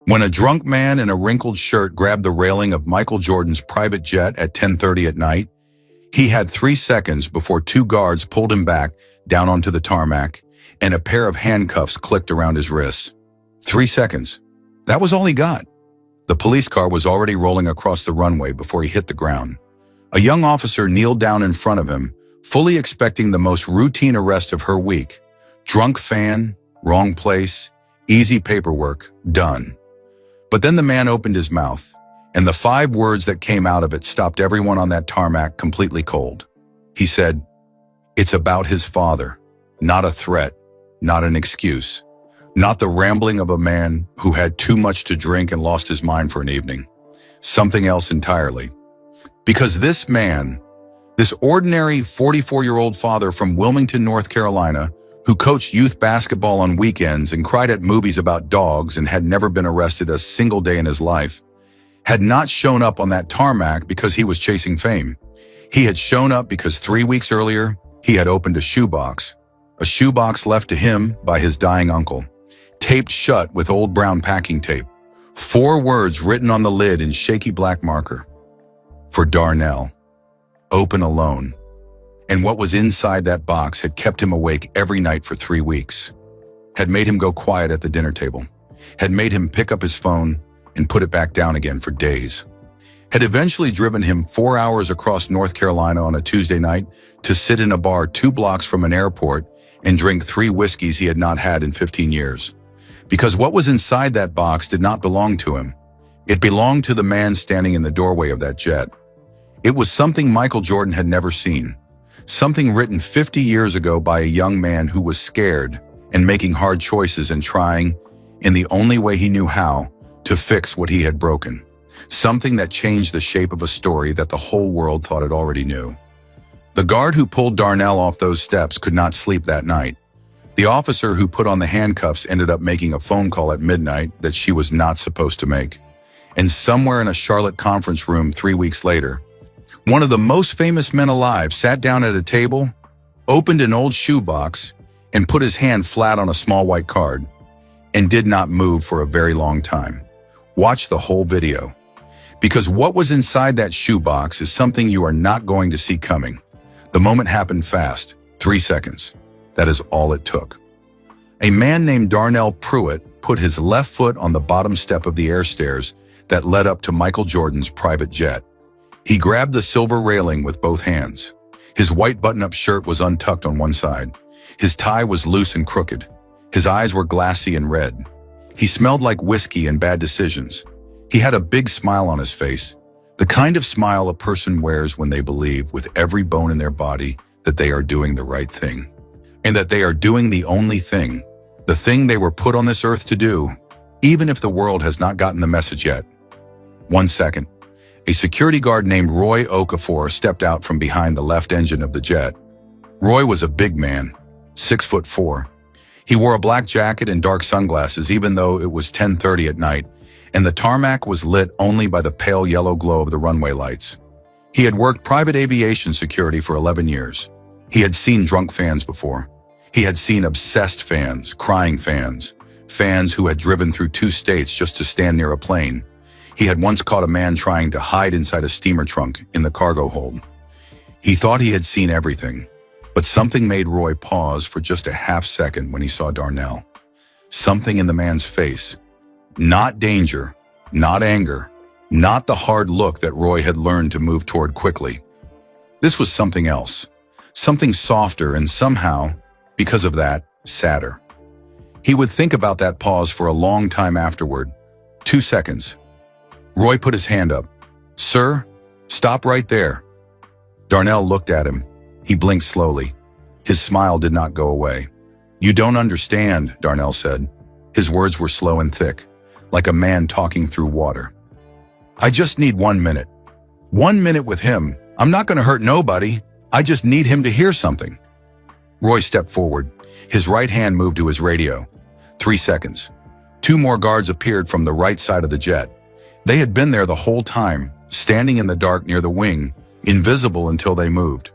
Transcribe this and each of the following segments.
When a drunk man in a wrinkled shirt grabbed the railing of Michael Jordan's private jet at 10:30 at night, he had 3 seconds before 2 guards pulled him back down onto the tarmac and a pair of handcuffs clicked around his wrists. 3 seconds. That was all he got. The police car was already rolling across the runway before he hit the ground. A young officer kneeled down in front of him, fully expecting the most routine arrest of her week. Drunk fan, wrong place, easy paperwork, done. But then the man opened his mouth, and the 5 words that came out of it stopped everyone on that tarmac completely cold. He said, "It's about his father, not a threat, not an excuse, not the rambling of a man who had too much to drink and lost his mind for an evening. Something else entirely. Because this man, this ordinary 44-year-old father from Wilmington, North Carolina, who coached youth basketball on weekends and cried at movies about dogs and had never been arrested a single day in his life, had not shown up on that tarmac because he was chasing fame. He had shown up because 3 weeks earlier, he had opened a shoebox left to him by his dying uncle, taped shut with old brown packing tape. 4 words written on the lid in shaky black marker. For Darnell. Open alone. And what was inside that box had kept him awake every night for 3 weeks, had made him go quiet at the dinner table, had made him pick up his phone and put it back down again for days, had eventually driven him 4 hours across North Carolina on a Tuesday night to sit in a bar 2 blocks from an airport and drink 3 whiskeys he had not had in 15 years. Because what was inside that box did not belong to him. It belonged to the man standing in the doorway of that jet. It was something Michael Jordan had never seen. Something written 50 years ago by a young man who was scared and making hard choices and trying, in the only way he knew how, to fix what he had broken. Something that changed the shape of a story that the whole world thought it already knew. The guard who pulled Darnell off those steps could not sleep that night. The officer who put on the handcuffs ended up making a phone call at midnight that she was not supposed to make. And somewhere in a Charlotte conference room 3 weeks later, one of the most famous men alive sat down at a table, opened an old shoebox, and put his hand flat on a small white card, and did not move for a very long time. Watch the whole video. Because what was inside that shoebox is something you are not going to see coming. The moment happened fast, 3 seconds. That is all it took. A man named Darnell Pruitt put his left foot on the bottom step of the air stairs that led up to Michael Jordan's private jet. He grabbed the silver railing with both hands. His white button-up shirt was untucked on one side. His tie was loose and crooked. His eyes were glassy and red. He smelled like whiskey and bad decisions. He had a big smile on his face, the kind of smile a person wears when they believe with every bone in their body that they are doing the right thing, and that they are doing the only thing, the thing they were put on this earth to do, even if the world has not gotten the message yet. 1 second. A security guard named Roy Okafor stepped out from behind the left engine of the jet. Roy was a big man, 6'4". He wore a black jacket and dark sunglasses even though it was 10:30 at night, and the tarmac was lit only by the pale yellow glow of the runway lights. He had worked private aviation security for 11 years. He had seen drunk fans before. He had seen obsessed fans, crying fans, fans who had driven through 2 states just to stand near a plane. He had once caught a man trying to hide inside a steamer trunk in the cargo hold. He thought he had seen everything, but something made Roy pause for just a half second when he saw Darnell. Something in the man's face. Not danger, not anger, not the hard look that Roy had learned to move toward quickly. This was something else, something softer and somehow, because of that, sadder. He would think about that pause for a long time afterward. 2 seconds. Roy put his hand up. "Sir, stop right there." Darnell looked at him. He blinked slowly. His smile did not go away. "You don't understand," Darnell said. His words were slow and thick, like a man talking through water. "I just need 1 minute. 1 minute with him. I'm not going to hurt nobody. I just need him to hear something." Roy stepped forward. His right hand moved to his radio. 3 seconds. 2 more guards appeared from the right side of the jet. They had been there the whole time, standing in the dark near the wing, invisible until they moved.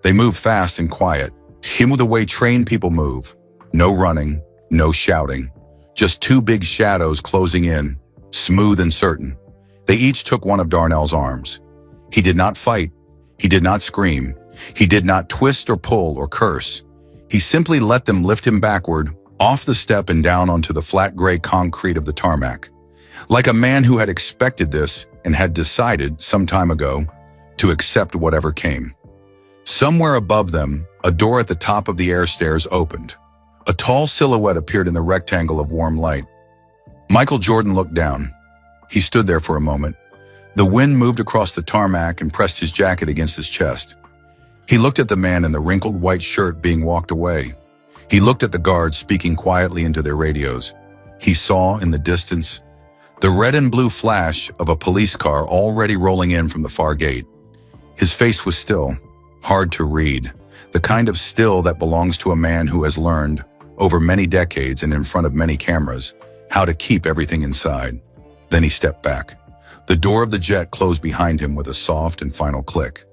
They moved fast and quiet, the way trained people move. No running, no shouting. Just 2 big shadows closing in, smooth and certain. They each took one of Darnell's arms. He did not fight. He did not scream. He did not twist or pull or curse. He simply let them lift him backward, off the step and down onto the flat gray concrete of the tarmac. Like a man who had expected this and had decided, some time ago, to accept whatever came. Somewhere above them, a door at the top of the air stairs opened. A tall silhouette appeared in the rectangle of warm light. Michael Jordan looked down. He stood there for a moment. The wind moved across the tarmac and pressed his jacket against his chest. He looked at the man in the wrinkled white shirt being walked away. He looked at the guards speaking quietly into their radios. He saw, in the distance, the red and blue flash of a police car already rolling in from the far gate. His face was still, hard to read, the kind of still that belongs to a man who has learned, over many decades and in front of many cameras, how to keep everything inside. Then he stepped back. The door of the jet closed behind him with a soft and final click.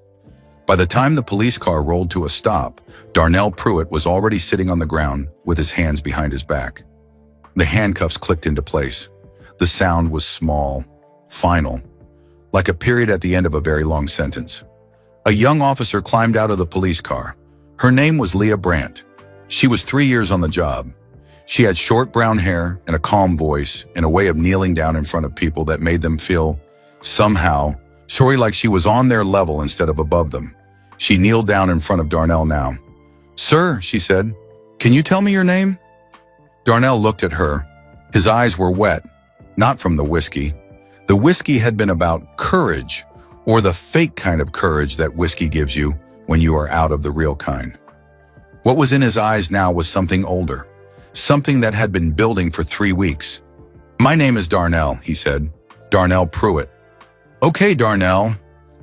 By the time the police car rolled to a stop, Darnell Pruitt was already sitting on the ground with his hands behind his back. The handcuffs clicked into place. The sound was small, final, like a period at the end of a very long sentence. A young officer climbed out of the police car. Her name was Leah Brandt. She was 3 years on the job. She had short brown hair and a calm voice and a way of kneeling down in front of people that made them feel, somehow, like she was on their level instead of above them. She kneeled down in front of Darnell now. "Sir," she said, "can you tell me your name?" Darnell looked at her. His eyes were wet, not from the whiskey. The whiskey had been about courage, or the fake kind of courage that whiskey gives you when you are out of the real kind. What was in his eyes now was something older, something that had been building for 3 weeks. "My name is Darnell," he said. "Darnell Pruitt." "Okay, Darnell,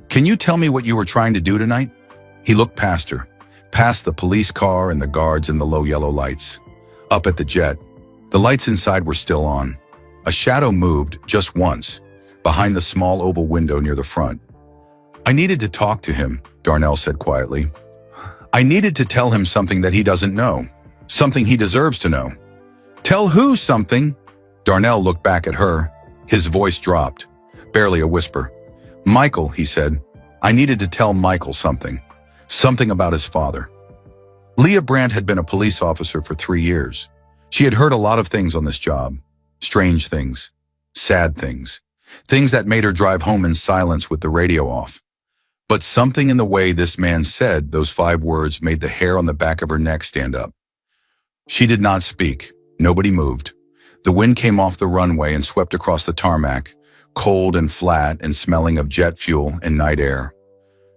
can you tell me what you were trying to do tonight?" He looked past her, past the police car and the guards and the low yellow lights. Up at the jet, the lights inside were still on. A shadow moved just once, behind the small oval window near the front. "I needed to talk to him," Darnell said quietly. "I needed to tell him something that he doesn't know, something he deserves to know." "Tell who something?" Darnell looked back at her. His voice dropped, barely a whisper. "Michael," he said. "I needed to tell Michael something. Something about his father." Leah Brandt had been a police officer for 3 years. She had heard a lot of things on this job. Strange things. Sad things. Things that made her drive home in silence with the radio off. But something in the way this man said those 5 words made the hair on the back of her neck stand up. She did not speak. Nobody moved. The wind came off the runway and swept across the tarmac, cold and flat and smelling of jet fuel and night air.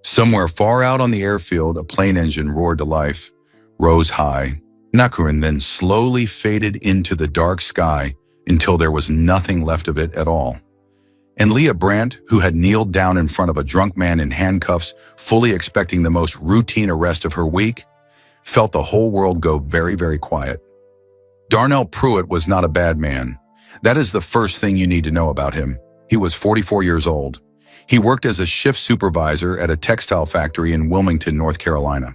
Somewhere far out on the airfield, a plane engine roared to life, rose high, and then slowly faded into the dark sky until there was nothing left of it at all. And Leah Brandt, who had kneeled down in front of a drunk man in handcuffs, fully expecting the most routine arrest of her week, felt the whole world go very, very quiet. Darnell Pruitt was not a bad man. That is the first thing you need to know about him. He was 44 years old. He worked as a shift supervisor at a textile factory in Wilmington, North Carolina.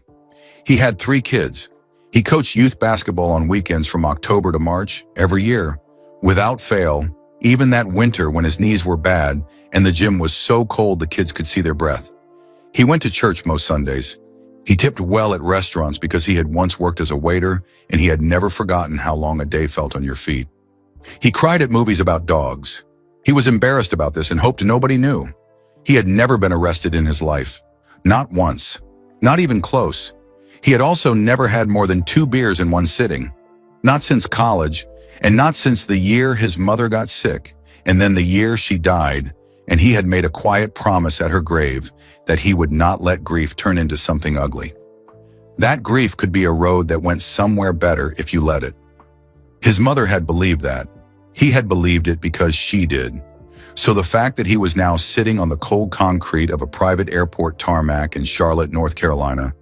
He had 3 kids. He coached youth basketball on weekends from October to March every year, without fail, even that winter when his knees were bad and the gym was so cold the kids could see their breath. He went to church most Sundays. He tipped well at restaurants because he had once worked as a waiter and he had never forgotten how long a day felt on your feet. He cried at movies about dogs. He was embarrassed about this and hoped nobody knew. He had never been arrested in his life. Not once. Not even close. He had also never had more than 2 beers in one sitting. Not since college, and not since the year his mother got sick, and then the year she died, and he had made a quiet promise at her grave that he would not let grief turn into something ugly. That grief could be a road that went somewhere better if you let it. His mother had believed that. He had believed it because she did. So the fact that he was now sitting on the cold concrete of a private airport tarmac in Charlotte, North Carolina,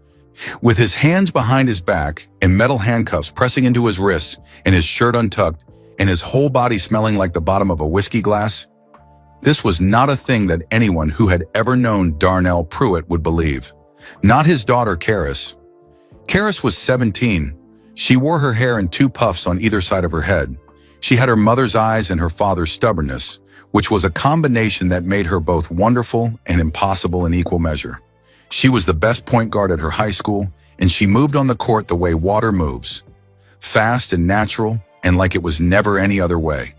with his hands behind his back and metal handcuffs pressing into his wrists and his shirt untucked and his whole body smelling like the bottom of a whiskey glass, this was not a thing that anyone who had ever known Darnell Pruitt would believe. Not his daughter, Karis. Karis was 17. She wore her hair in 2 puffs on either side of her head. She had her mother's eyes and her father's stubbornness, which was a combination that made her both wonderful and impossible in equal measure. She was the best point guard at her high school, and she moved on the court the way water moves, fast and natural, and like it was never any other way.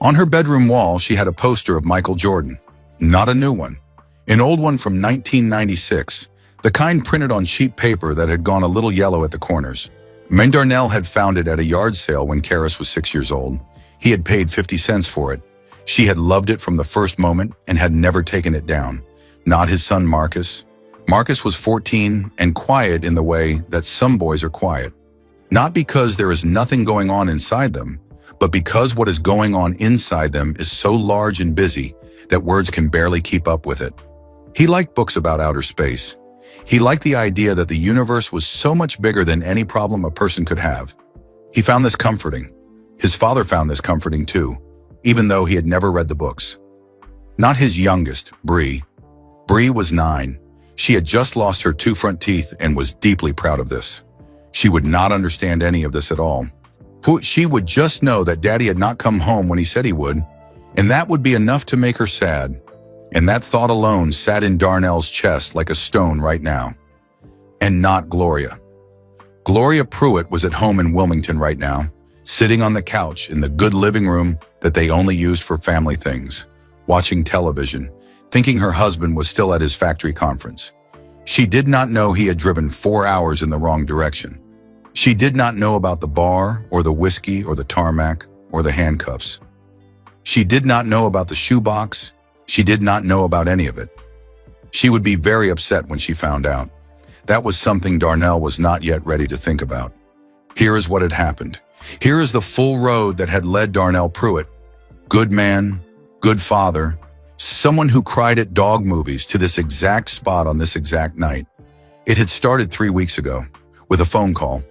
On her bedroom wall, she had a poster of Michael Jordan. Not a new one. An old one from 1996, the kind printed on cheap paper that had gone a little yellow at the corners. Darnell had found it at a yard sale when Karis was 6 years old. He had paid 50 cents for it. She had loved it from the first moment and had never taken it down. Not his son Marcus. Marcus was 14 and quiet in the way that some boys are quiet. Not because there is nothing going on inside them, but because what is going on inside them is so large and busy that words can barely keep up with it. He liked books about outer space. He liked the idea that the universe was so much bigger than any problem a person could have. He found this comforting. His father found this comforting too, even though he had never read the books. Not his youngest, Bree. Bree was 9. She had just lost her 2 front teeth and was deeply proud of this. She would not understand any of this at all. She would just know that Daddy had not come home when he said he would, and that would be enough to make her sad. And that thought alone sat in Darnell's chest like a stone right now. And not Gloria. Gloria Pruitt was at home in Wilmington right now, sitting on the couch in the good living room that they only used for family things, watching television, thinking her husband was still at his factory conference. She did not know he had driven 4 hours in the wrong direction. She did not know about the bar or the whiskey or the tarmac or the handcuffs. She did not know about the shoebox. She did not know about any of it. She would be very upset when she found out. That was something Darnell was not yet ready to think about. Here is what had happened. Here is the full road that had led Darnell Pruitt. Good man, good father, someone who cried at dog movies, to this exact spot on this exact night. It had started 3 weeks ago, with a phone call,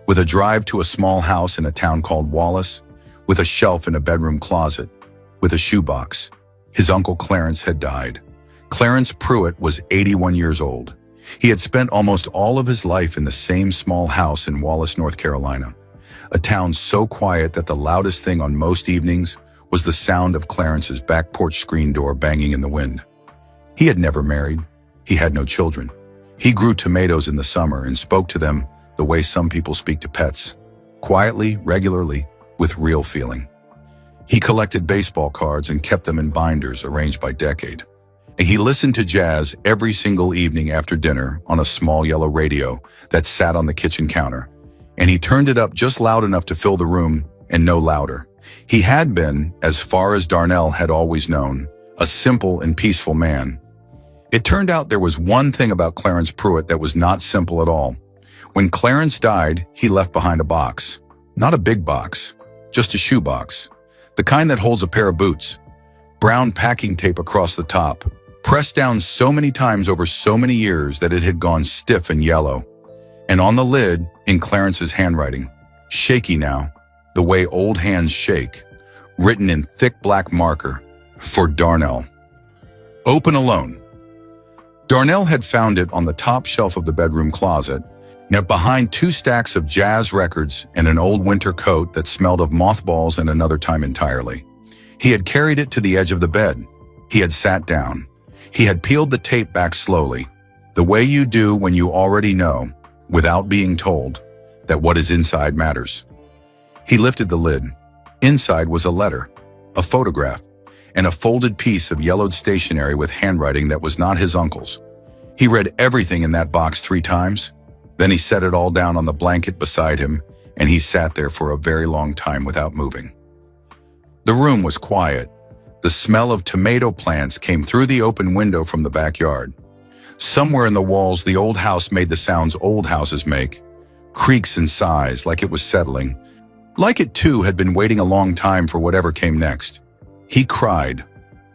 with a drive to a small house in a town called Wallace, with a shelf in a bedroom closet, with a shoebox. His uncle Clarence had died. Clarence Pruitt was 81 years old. He had spent almost all of his life in the same small house in Wallace, North Carolina, a town so quiet that the loudest thing on most evenings was the sound of Clarence's back porch screen door banging in the wind. He had never married. He had no children. He grew tomatoes in the summer and spoke to them the way some people speak to pets, quietly, regularly, with real feeling. He collected baseball cards and kept them in binders arranged by decade. And he listened to jazz every single evening after dinner on a small yellow radio that sat on the kitchen counter. And he turned it up just loud enough to fill the room and no louder. He had been, as far as Darnell had always known, a simple and peaceful man. It turned out there was one thing about Clarence Pruitt that was not simple at all. When Clarence died, he left behind a box. Not a big box, just a shoebox. The kind that holds a pair of boots. Brown packing tape across the top, pressed down so many times over so many years that it had gone stiff and yellow. And on the lid, in Clarence's handwriting, shaky now, the way old hands shake, written in thick black marker, for Darnell. Open alone. Darnell had found it on the top shelf of the bedroom closet, now behind 2 stacks of jazz records and an old winter coat that smelled of mothballs and another time entirely. He had carried it to the edge of the bed. He had sat down. He had peeled the tape back slowly, the way you do when you already know, without being told, that what is inside matters. He lifted the lid. Inside was a letter, a photograph, and a folded piece of yellowed stationery with handwriting that was not his uncle's. He read everything in that box 3 times. Then he set it all down on the blanket beside him, and he sat there for a very long time without moving. The room was quiet. The smell of tomato plants came through the open window from the backyard. Somewhere in the walls, the old house made the sounds old houses make, creaks and sighs like it was settling, like it too had been waiting a long time for whatever came next. He cried,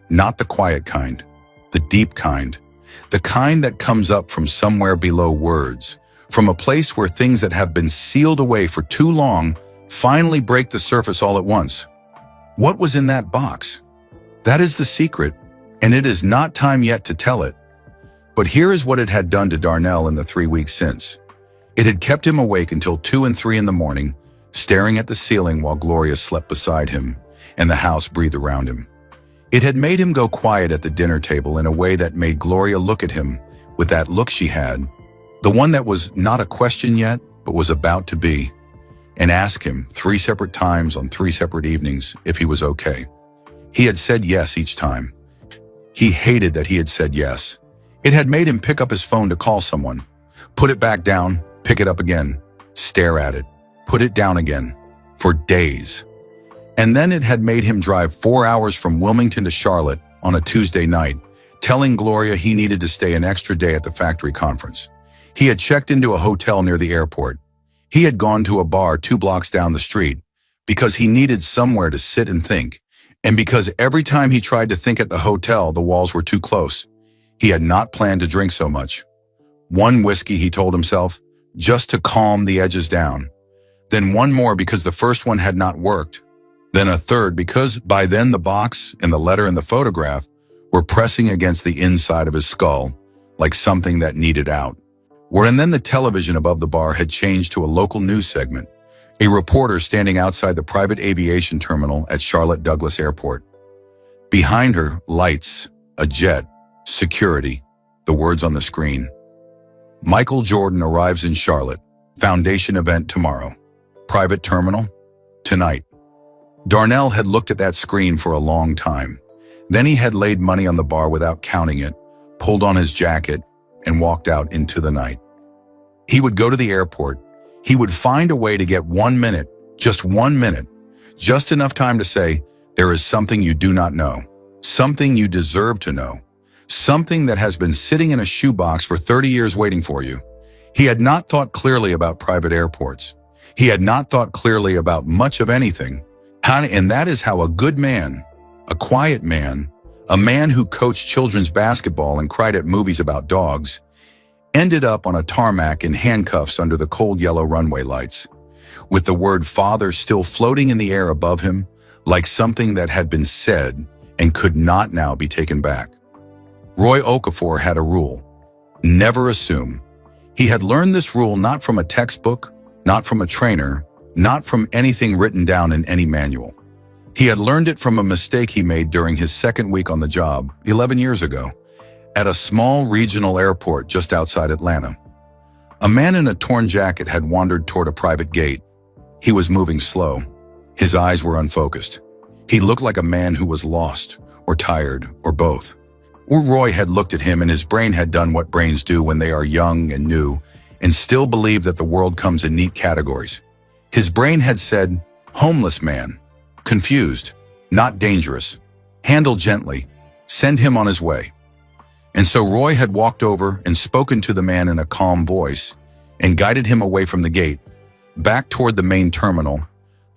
not the quiet kind, the deep kind, the kind that comes up from somewhere below words, from a place where things that have been sealed away for too long finally break the surface all at once. What was in that box? That is the secret, and it is not time yet to tell it. But here is what it had done to Darnell in the 3 weeks since. It had kept him awake until 2 and 3 in the morning, staring at the ceiling while Gloria slept beside him and the house breathed around him. It had made him go quiet at the dinner table in a way that made Gloria look at him with that look she had, the one that was not a question yet, but was about to be, and ask him 3 separate times on 3 separate evenings if he was okay. He had said yes each time. He hated that he had said yes. It had made him pick up his phone to call someone, put it back down, pick it up again, stare at it, put it down again, for days. And then it had made him drive 4 hours from Wilmington to Charlotte on a Tuesday night, telling Gloria he needed to stay an extra day at the factory conference. He had checked into a hotel near the airport. He had gone to a bar 2 blocks down the street because he needed somewhere to sit and think, and because every time he tried to think at the hotel, the walls were too close. He had not planned to drink so much. 1 whiskey, he told himself, just to calm the edges down. Then 1 more because the first one had not worked. Then a 3rd because by then the box and the letter and the photograph were pressing against the inside of his skull like something that needed out. And then the television above the bar had changed to a local news segment, a reporter standing outside the private aviation terminal at Charlotte Douglas Airport. Behind her, lights, a jet, security, the words on the screen. Michael Jordan arrives in Charlotte. Foundation event tomorrow. Private terminal, tonight. Darnell had looked at that screen for a long time. Then he had laid money on the bar without counting it, pulled on his jacket, and walked out into the night. He would go to the airport. He would find a way to get 1 minute, just 1 minute, just enough time to say, there is something you do not know, something you deserve to know, something that has been sitting in a shoebox for 30 years waiting for you. He had not thought clearly about private airports. He had not thought clearly about much of anything. And that is how a good man, a quiet man, a man who coached children's basketball and cried at movies about dogs, ended up on a tarmac in handcuffs under the cold yellow runway lights, with the word father still floating in the air above him like something that had been said and could not now be taken back. Roy Okafor had a rule: never assume. He had learned this rule not from a textbook, not from a trainer, not from anything written down in any manual. He had learned it from a mistake he made during his 2nd week on the job 11 years ago at a small regional airport just outside Atlanta. A man in a torn jacket had wandered toward a private gate. He was moving slow. His eyes were unfocused. He looked like a man who was lost or tired or both. Roy had looked at him and his brain had done what brains do when they are young and new and still believe that the world comes in neat categories. His brain had said, homeless man, confused, not dangerous, handle gently, send him on his way. And so Roy had walked over and spoken to the man in a calm voice and guided him away from the gate, back toward the main terminal,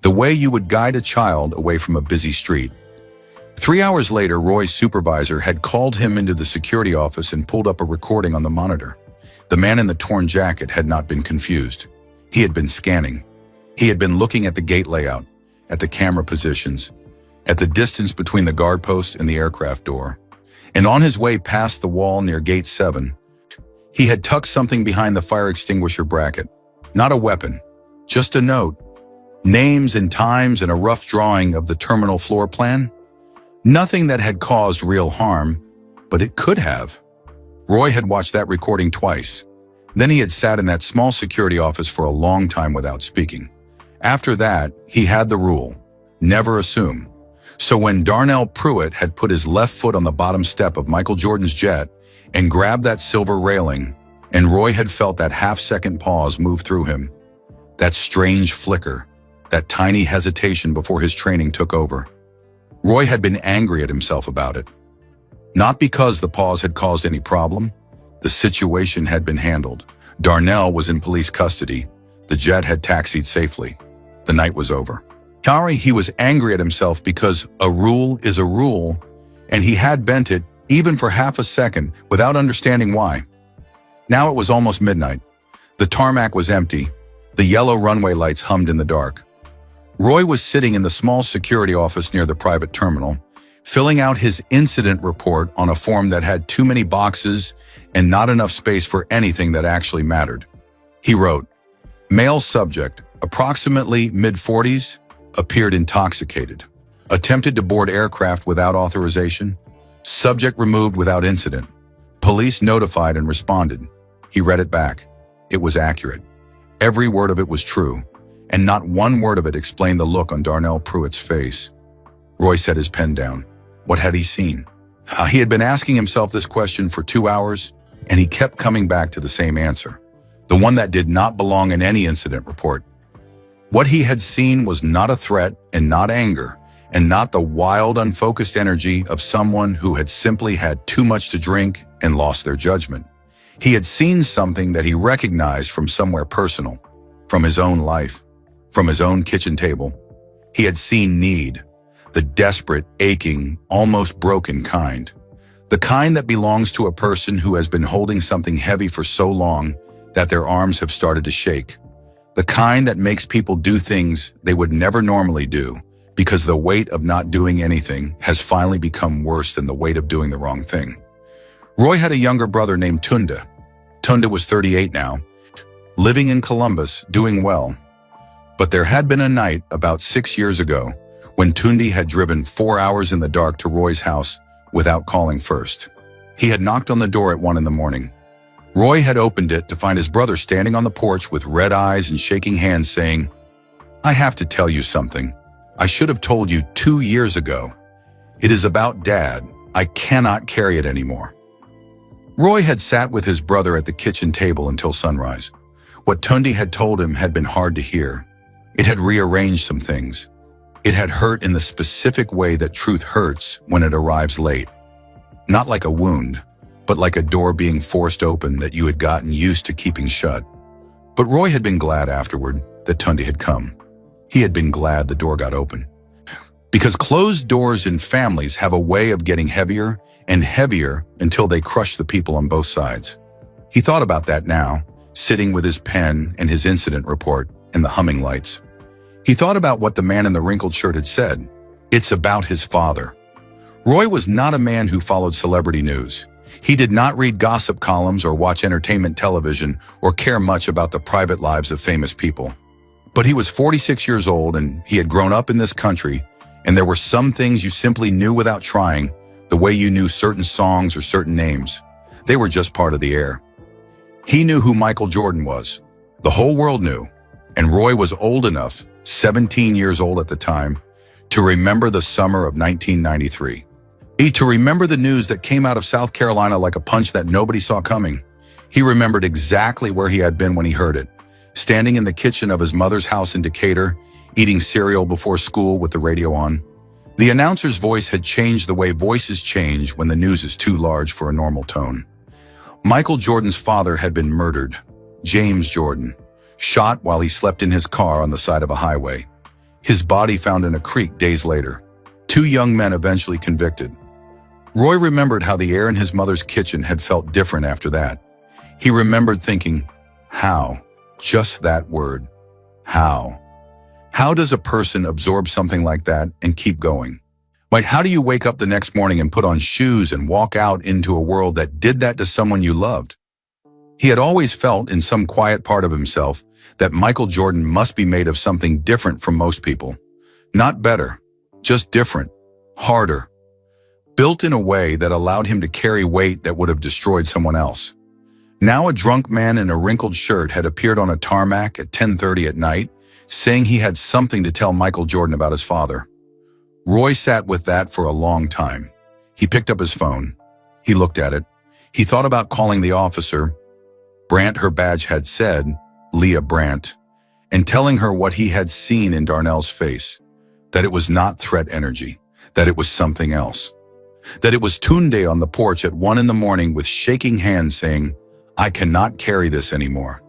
the way you would guide a child away from a busy street. 3 hours later, Roy's supervisor had called him into the security office and pulled up a recording on the monitor. The man in the torn jacket had not been confused. He had been scanning. He had been looking at the gate layout, at the camera positions, at the distance between the guard post and the aircraft door. And on his way past the wall near Gate 7, he had tucked something behind the fire extinguisher bracket. Not a weapon, just a note. Names and times and a rough drawing of the terminal floor plan. Nothing that had caused real harm, but it could have. Roy had watched that recording twice. Then he had sat in that small security office for a long time without speaking. After that, he had the rule, never assume. So when Darnell Pruitt had put his left foot on the bottom step of Michael Jordan's jet and grabbed that silver railing, and Roy had felt that half-second pause move through him, that strange flicker, that tiny hesitation before his training took over. Roy had been angry at himself about it. Not because the pause had caused any problem. The situation had been handled. Darnell was in police custody. The jet had taxied safely. The night was over. He was angry at himself because a rule is a rule, and he had bent it even for half a second without understanding why. Now it was almost midnight. The tarmac was empty. The yellow runway lights hummed in the dark. Roy was sitting in the small security office near the private terminal, filling out his incident report on a form that had too many boxes and not enough space for anything that actually mattered. He wrote, "Male subject, approximately mid-40s, appeared intoxicated. Attempted to board aircraft without authorization. Subject removed without incident. Police notified and responded. He read it back. It was accurate. Every word of it was true, and not one word of it explained the look on Darnell Pruitt's face. Roy set his pen down. What had he seen? He had been asking himself this question for 2 hours, and he kept coming back to the same answer, the one that did not belong in any incident report. What he had seen was not a threat and not anger, and not the wild, unfocused energy of someone who had simply had too much to drink and lost their judgment. He had seen something that he recognized from somewhere personal, from his own life, from his own kitchen table. He had seen need, the desperate, aching, almost broken kind. The kind that belongs to a person who has been holding something heavy for so long that their arms have started to shake. The kind that makes people do things they would never normally do because the weight of not doing anything has finally become worse than the weight of doing the wrong thing. Roy had a younger brother named Tunda. Tunda was 38 now, living in Columbus, doing well. But there had been a night about 6 years ago when Tundi had driven 4 hours in the dark to Roy's house without calling first. He had knocked on the door at 1 a.m. Roy had opened it to find his brother standing on the porch with red eyes and shaking hands saying, "I have to tell you something. I should have told you 2 years ago. It is about Dad. I cannot carry it anymore." Roy had sat with his brother at the kitchen table until sunrise. What Tundi had told him had been hard to hear. It had rearranged some things. It had hurt in the specific way that truth hurts when it arrives late. Not like a wound, but like a door being forced open that you had gotten used to keeping shut. But Roy had been glad afterward that Tundi had come. He had been glad the door got open. Because closed doors in families have a way of getting heavier and heavier until they crush the people on both sides. He thought about that now, sitting with his pen and his incident report and the humming lights. He thought about what the man in the wrinkled shirt had said. It's about his father. Roy was not a man who followed celebrity news. He did not read gossip columns or watch entertainment television or care much about the private lives of famous people. But he was 46 years old and he had grown up in this country, and there were some things you simply knew without trying, the way you knew certain songs or certain names. They were just part of the air. He knew who Michael Jordan was. The whole world knew. And Roy was old enough, 17 years old at the time, to remember the summer of 1993. To remember the news that came out of South Carolina like a punch that nobody saw coming. He remembered exactly where he had been when he heard it, standing in the kitchen of his mother's house in Decatur, eating cereal before school with the radio on. The announcer's voice had changed the way voices change when the news is too large for a normal tone. Michael Jordan's father had been murdered, James Jordan, shot while he slept in his car on the side of a highway. His body found in a creek days later. 2 young men eventually convicted. Roy remembered how the air in his mother's kitchen had felt different after that. He remembered thinking, how? Just that word. How? How does a person absorb something like that and keep going? Like, how do you wake up the next morning and put on shoes and walk out into a world that did that to someone you loved? He had always felt in some quiet part of himself that Michael Jordan must be made of something different from most people. Not better, just different, harder, built in a way that allowed him to carry weight that would have destroyed someone else. Now a drunk man in a wrinkled shirt had appeared on a tarmac at 10:30 at night, saying he had something to tell Michael Jordan about his father. Roy sat with that for a long time. He picked up his phone. He looked at it. He thought about calling the officer, Brandt her badge had said, Leah Brandt, and telling her what he had seen in Darnell's face, that it was not threat energy, that it was something else. That it was Tunde on the porch at 1 a.m. with shaking hands saying, "I cannot carry this anymore."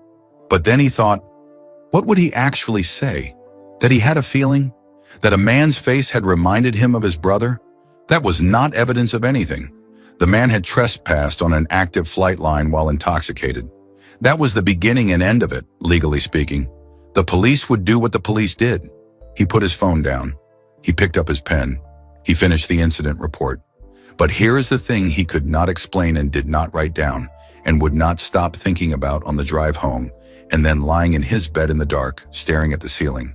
But then he thought, what would he actually say? That he had a feeling? That a man's face had reminded him of his brother? That was not evidence of anything. The man had trespassed on an active flight line while intoxicated. That was the beginning and end of it, legally speaking. The police would do what the police did. He put his phone down. He picked up his pen. He finished the incident report. But here is the thing he could not explain and did not write down, and would not stop thinking about on the drive home, and then lying in his bed in the dark, staring at the ceiling.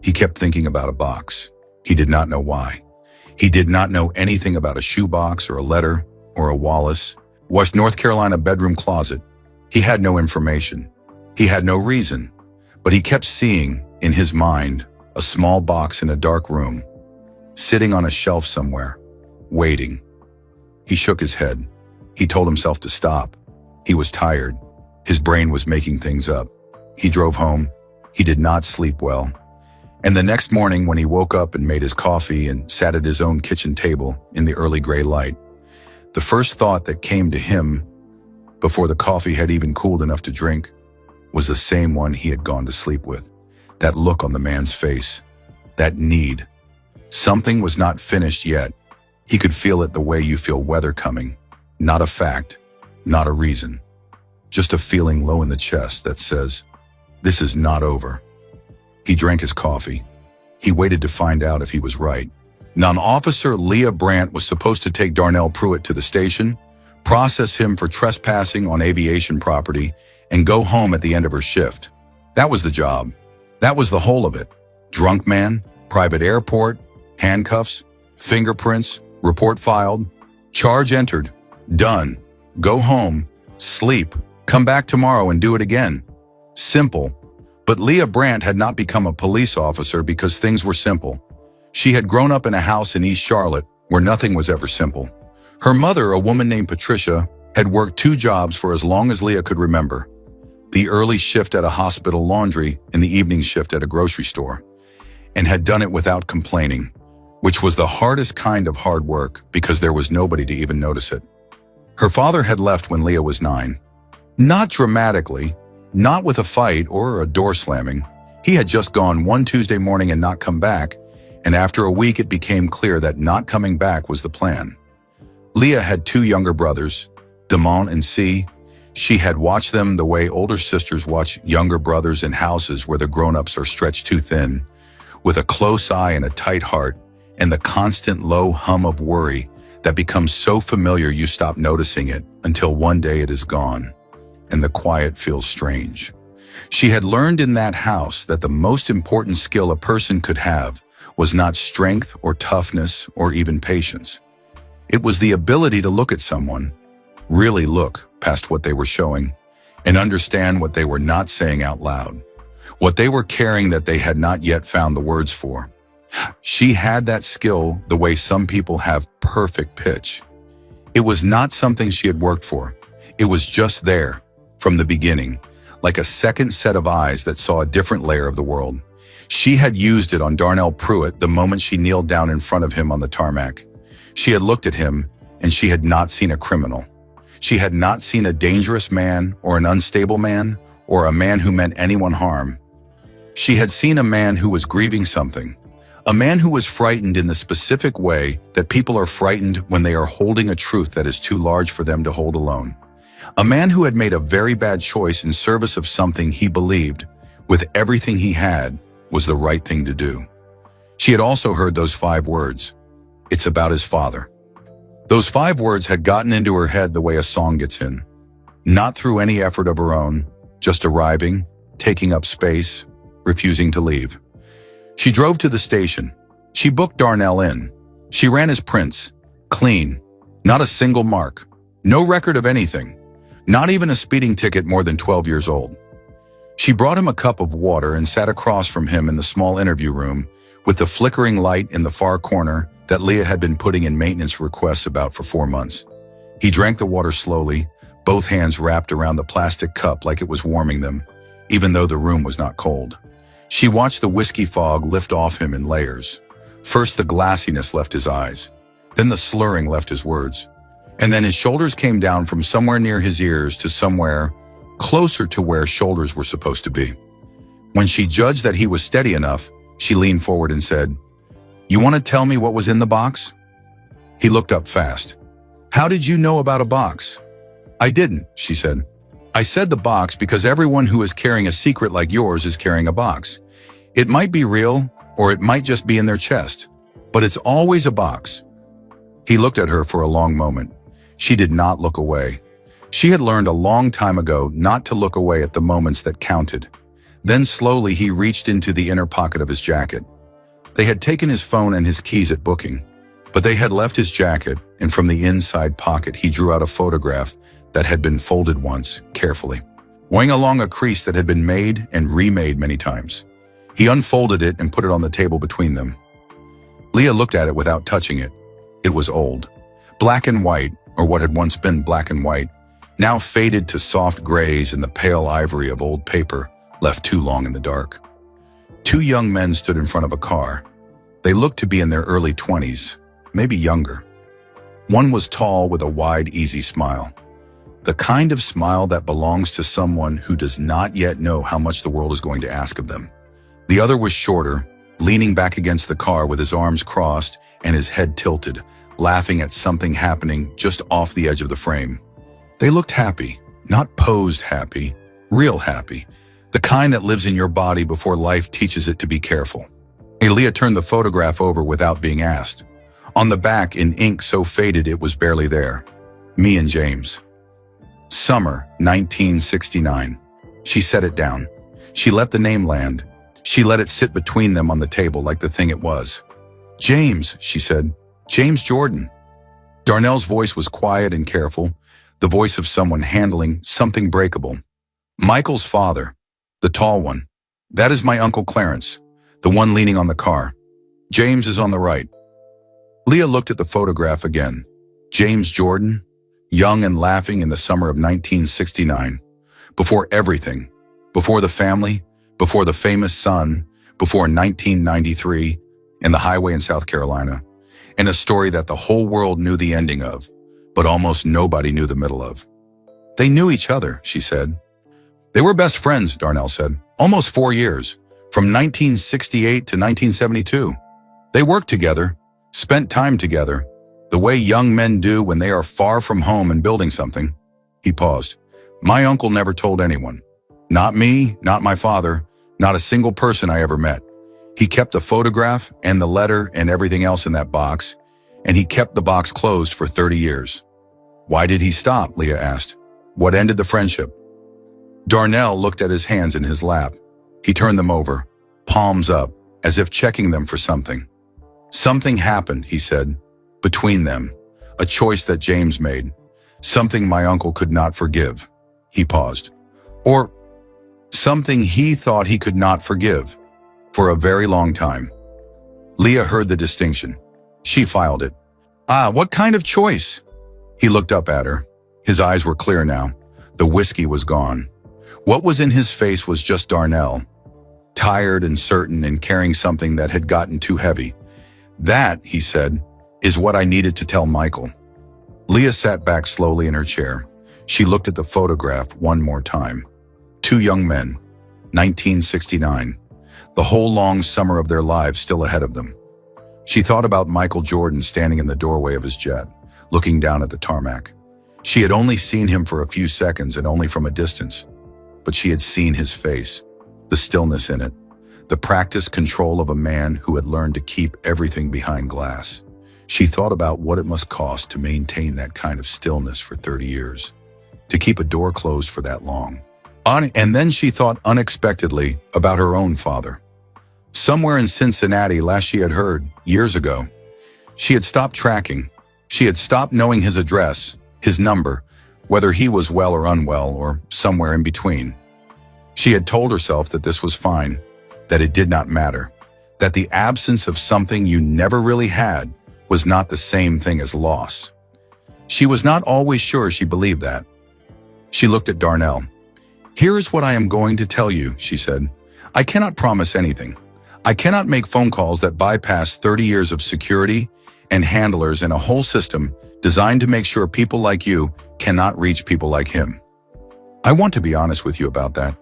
He kept thinking about a box. He did not know why. He did not know anything about a shoebox or a letter or a Wallace, West North Carolina bedroom closet. He had no information. He had no reason, but he kept seeing, in his mind, a small box in a dark room, sitting on a shelf somewhere, waiting. He shook his head. He told himself to stop. He was tired. His brain was making things up. He drove home. He did not sleep well. And the next morning, when he woke up and made his coffee and sat at his own kitchen table in the early gray light, the first thought that came to him, before the coffee had even cooled enough to drink, was the same one he had gone to sleep with. That look on the man's face, that need. Something was not finished yet. He could feel it the way you feel weather coming. Not a fact, not a reason. Just a feeling low in the chest that says, this is not over. He drank his coffee. He waited to find out if he was right. Non-officer Leah Brandt was supposed to take Darnell Pruitt to the station, process him for trespassing on aviation property, and go home at the end of her shift. That was the job. That was the whole of it. Drunk man, private airport, handcuffs, fingerprints, report filed, charge entered, done. Go home, sleep, come back tomorrow and do it again. Simple. But Leah Brandt had not become a police officer because things were simple. She had grown up in a house in East Charlotte where nothing was ever simple. Her mother, a woman named Patricia, had worked 2 jobs for as long as Leah could remember. The early shift at a hospital laundry and the evening shift at a grocery store, and had done it without complaining, which was the hardest kind of hard work because there was nobody to even notice it. Her father had left when Leah was 9. Not dramatically, not with a fight or a door slamming. He had just gone one Tuesday morning and not come back, and after a week it became clear that not coming back was the plan. Leah had 2 younger brothers, Damon and C. She had watched them the way older sisters watch younger brothers in houses where the grown-ups are stretched too thin, with a close eye and a tight heart, and the constant low hum of worry that becomes so familiar you stop noticing it until one day it is gone, and the quiet feels strange. She had learned in that house that the most important skill a person could have was not strength or toughness or even patience. It was the ability to look at someone, really look past what they were showing, and understand what they were not saying out loud, what they were carrying that they had not yet found the words for. She had that skill the way some people have perfect pitch. It was not something she had worked for. It was just there, from the beginning, like a second set of eyes that saw a different layer of the world. She had used it on Darnell Pruitt the moment she kneeled down in front of him on the tarmac. She had looked at him, and she had not seen a criminal. She had not seen a dangerous man or an unstable man or a man who meant anyone harm. She had seen a man who was grieving something, a man who was frightened in the specific way that people are frightened when they are holding a truth that is too large for them to hold alone. A man who had made a very bad choice in service of something he believed, with everything he had, was the right thing to do. She had also heard those 5 words. It's about his father. Those 5 words had gotten into her head the way a song gets in. Not through any effort of her own, just arriving, taking up space, refusing to leave. She drove to the station. She booked Darnell in. She ran his prints, clean, not a single mark, no record of anything, not even a speeding ticket more than 12 years old. She brought him a cup of water and sat across from him in the small interview room with the flickering light in the far corner that Leah had been putting in maintenance requests about for 4 months. He drank the water slowly, both hands wrapped around the plastic cup like it was warming them, even though the room was not cold. She watched the whiskey fog lift off him in layers. First the glassiness left his eyes, then the slurring left his words, and then his shoulders came down from somewhere near his ears to somewhere closer to where shoulders were supposed to be. When she judged that he was steady enough, she leaned forward and said, "You want to tell me what was in the box?" He looked up fast. "How did you know about a box?" "I didn't," she said. "I said the box because everyone who is carrying a secret like yours is carrying a box. It might be real, or it might just be in their chest, but it's always a box." He looked at her for a long moment. She did not look away. She had learned a long time ago not to look away at the moments that counted. Then slowly he reached into the inner pocket of his jacket. They had taken his phone and his keys at booking, but they had left his jacket, and from the inside pocket he drew out a photograph that had been folded once, carefully, weighing along a crease that had been made and remade many times. He unfolded it and put it on the table between them. Leah looked at it without touching it. It was old. Black and white, or what had once been black and white, now faded to soft grays and the pale ivory of old paper left too long in the dark. Two young men stood in front of a car. They looked to be in their early 20s, maybe younger. One was tall with a wide, easy smile. The kind of smile that belongs to someone who does not yet know how much the world is going to ask of them. The other was shorter, leaning back against the car with his arms crossed and his head tilted, laughing at something happening just off the edge of the frame. They looked happy, not posed happy, real happy, the kind that lives in your body before life teaches it to be careful. Leah turned the photograph over without being asked. On the back, in ink so faded it was barely there. Me and James. Summer, 1969. She set it down. She let the name land. She let it sit between them on the table like the thing it was. James, she said. James Jordan. Darnell's voice was quiet and careful, the voice of someone handling something breakable. Michael's father, the tall one. That is my Uncle Clarence, the one leaning on the car. James is on the right. Leah looked at the photograph again. James Jordan, young and laughing in the summer of 1969. Before everything. Before the family, before the famous son, before 1993, and the highway in South Carolina. And a story that the whole world knew the ending of, but almost nobody knew the middle of. They knew each other, she said. They were best friends, Darnell said. Almost 4 years, from 1968 to 1972. They worked together, spent time together, the way young men do when they are far from home and building something. He paused. My uncle never told anyone. Not me, not my father, not a single person I ever met. He kept the photograph and the letter and everything else in that box, and he kept the box closed for 30 years. Why did he stop? Leah asked. What ended the friendship? Darnell looked at his hands in his lap. He turned them over, palms up, as if checking them for something. Something happened, he said, between them, a choice that James made, something my uncle could not forgive. He paused. Or something he thought he could not forgive. For a very long time. Leah heard the distinction. She filed it. What kind of choice? He looked up at her. His eyes were clear now. The whiskey was gone. What was in his face was just Darnell, tired and certain and carrying something that had gotten too heavy. That, he said, is what I needed to tell Michael. Leah sat back slowly in her chair. She looked at the photograph one more time. Two young men, 1969. The whole long summer of their lives still ahead of them. She thought about Michael Jordan standing in the doorway of his jet, looking down at the tarmac. She had only seen him for a few seconds and only from a distance, but she had seen his face, the stillness in it, the practiced control of a man who had learned to keep everything behind glass. She thought about what it must cost to maintain that kind of stillness for 30 years, to keep a door closed for that long. And then she thought unexpectedly about her own father. Somewhere in Cincinnati, last she had heard, years ago, she had stopped tracking. She had stopped knowing his address, his number, whether he was well or unwell or somewhere in between. She had told herself that this was fine, that it did not matter, that the absence of something you never really had was not the same thing as loss. She was not always sure she believed that. She looked at Darnell. Here is what I am going to tell you, she said. I cannot promise anything. I cannot make phone calls that bypass 30 years of security and handlers and a whole system designed to make sure people like you cannot reach people like him. I want to be honest with you about that.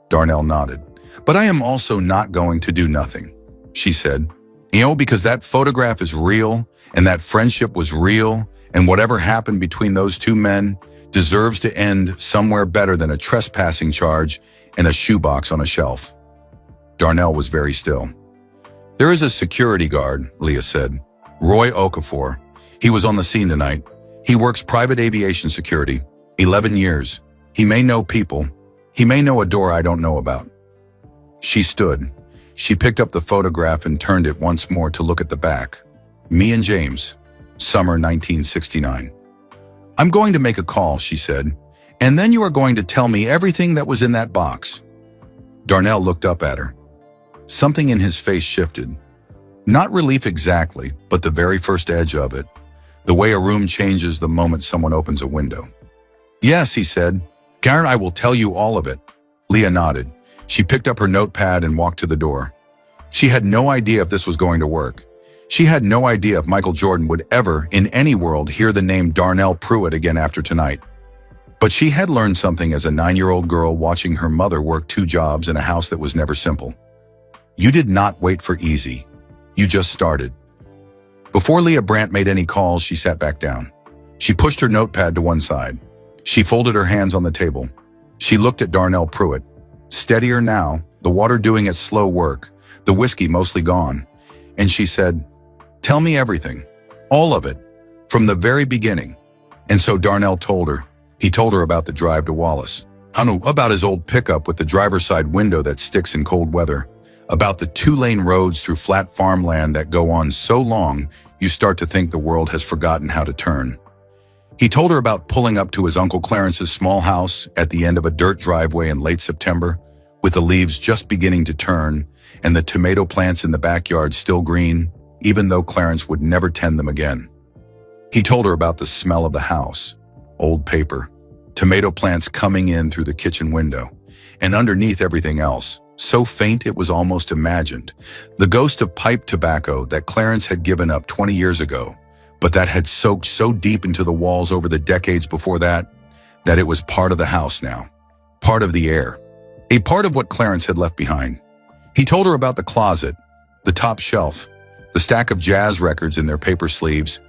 Darnell nodded. But I am also not going to do nothing, she said. Because that photograph is real, and that friendship was real, and whatever happened between those two men deserves to end somewhere better than a trespassing charge and a shoebox on a shelf. Darnell was very still. There is a security guard, Leah said. Roy Okafor. He was on the scene tonight. He works private aviation security. 11 years. He may know people. He may know a door I don't know about. She stood. She picked up the photograph and turned it once more to look at the back. Me and James. Summer 1969. I'm going to make a call, she said, and then you are going to tell me everything that was in that box. Darnell looked up at her. Something in his face shifted. Not relief exactly, but the very first edge of it. The way a room changes the moment someone opens a window. Yes, he said. Karen, I will tell you all of it. Leah nodded. She picked up her notepad and walked to the door. She had no idea if this was going to work. She had no idea if Michael Jordan would ever, in any world, hear the name Darnell Pruitt again after tonight. But she had learned something as a 9-year-old girl watching her mother work 2 jobs in a house that was never simple. You did not wait for easy. You just started. Before Leah Brandt made any calls, she sat back down. She pushed her notepad to one side. She folded her hands on the table. She looked at Darnell Pruitt. Steadier now, the water doing its slow work, the whiskey mostly gone. And she said, tell me everything. All of it. From the very beginning. And so Darnell told her. He told her about the drive to Wallace. About his old pickup with the driver's side window that sticks in cold weather. About the 2-lane roads through flat farmland that go on so long you start to think the world has forgotten how to turn. He told her about pulling up to his Uncle Clarence's small house at the end of a dirt driveway in late September, with the leaves just beginning to turn and the tomato plants in the backyard still green, even though Clarence would never tend them again. He told her about the smell of the house, old paper, tomato plants coming in through the kitchen window, and underneath everything else, so faint it was almost imagined, the ghost of pipe tobacco that Clarence had given up 20 years ago, but that had soaked so deep into the walls over the decades before that it was part of the house now, part of the air, a part of what Clarence had left behind. He told her about the closet, the top shelf, the stack of jazz records in their paper sleeves,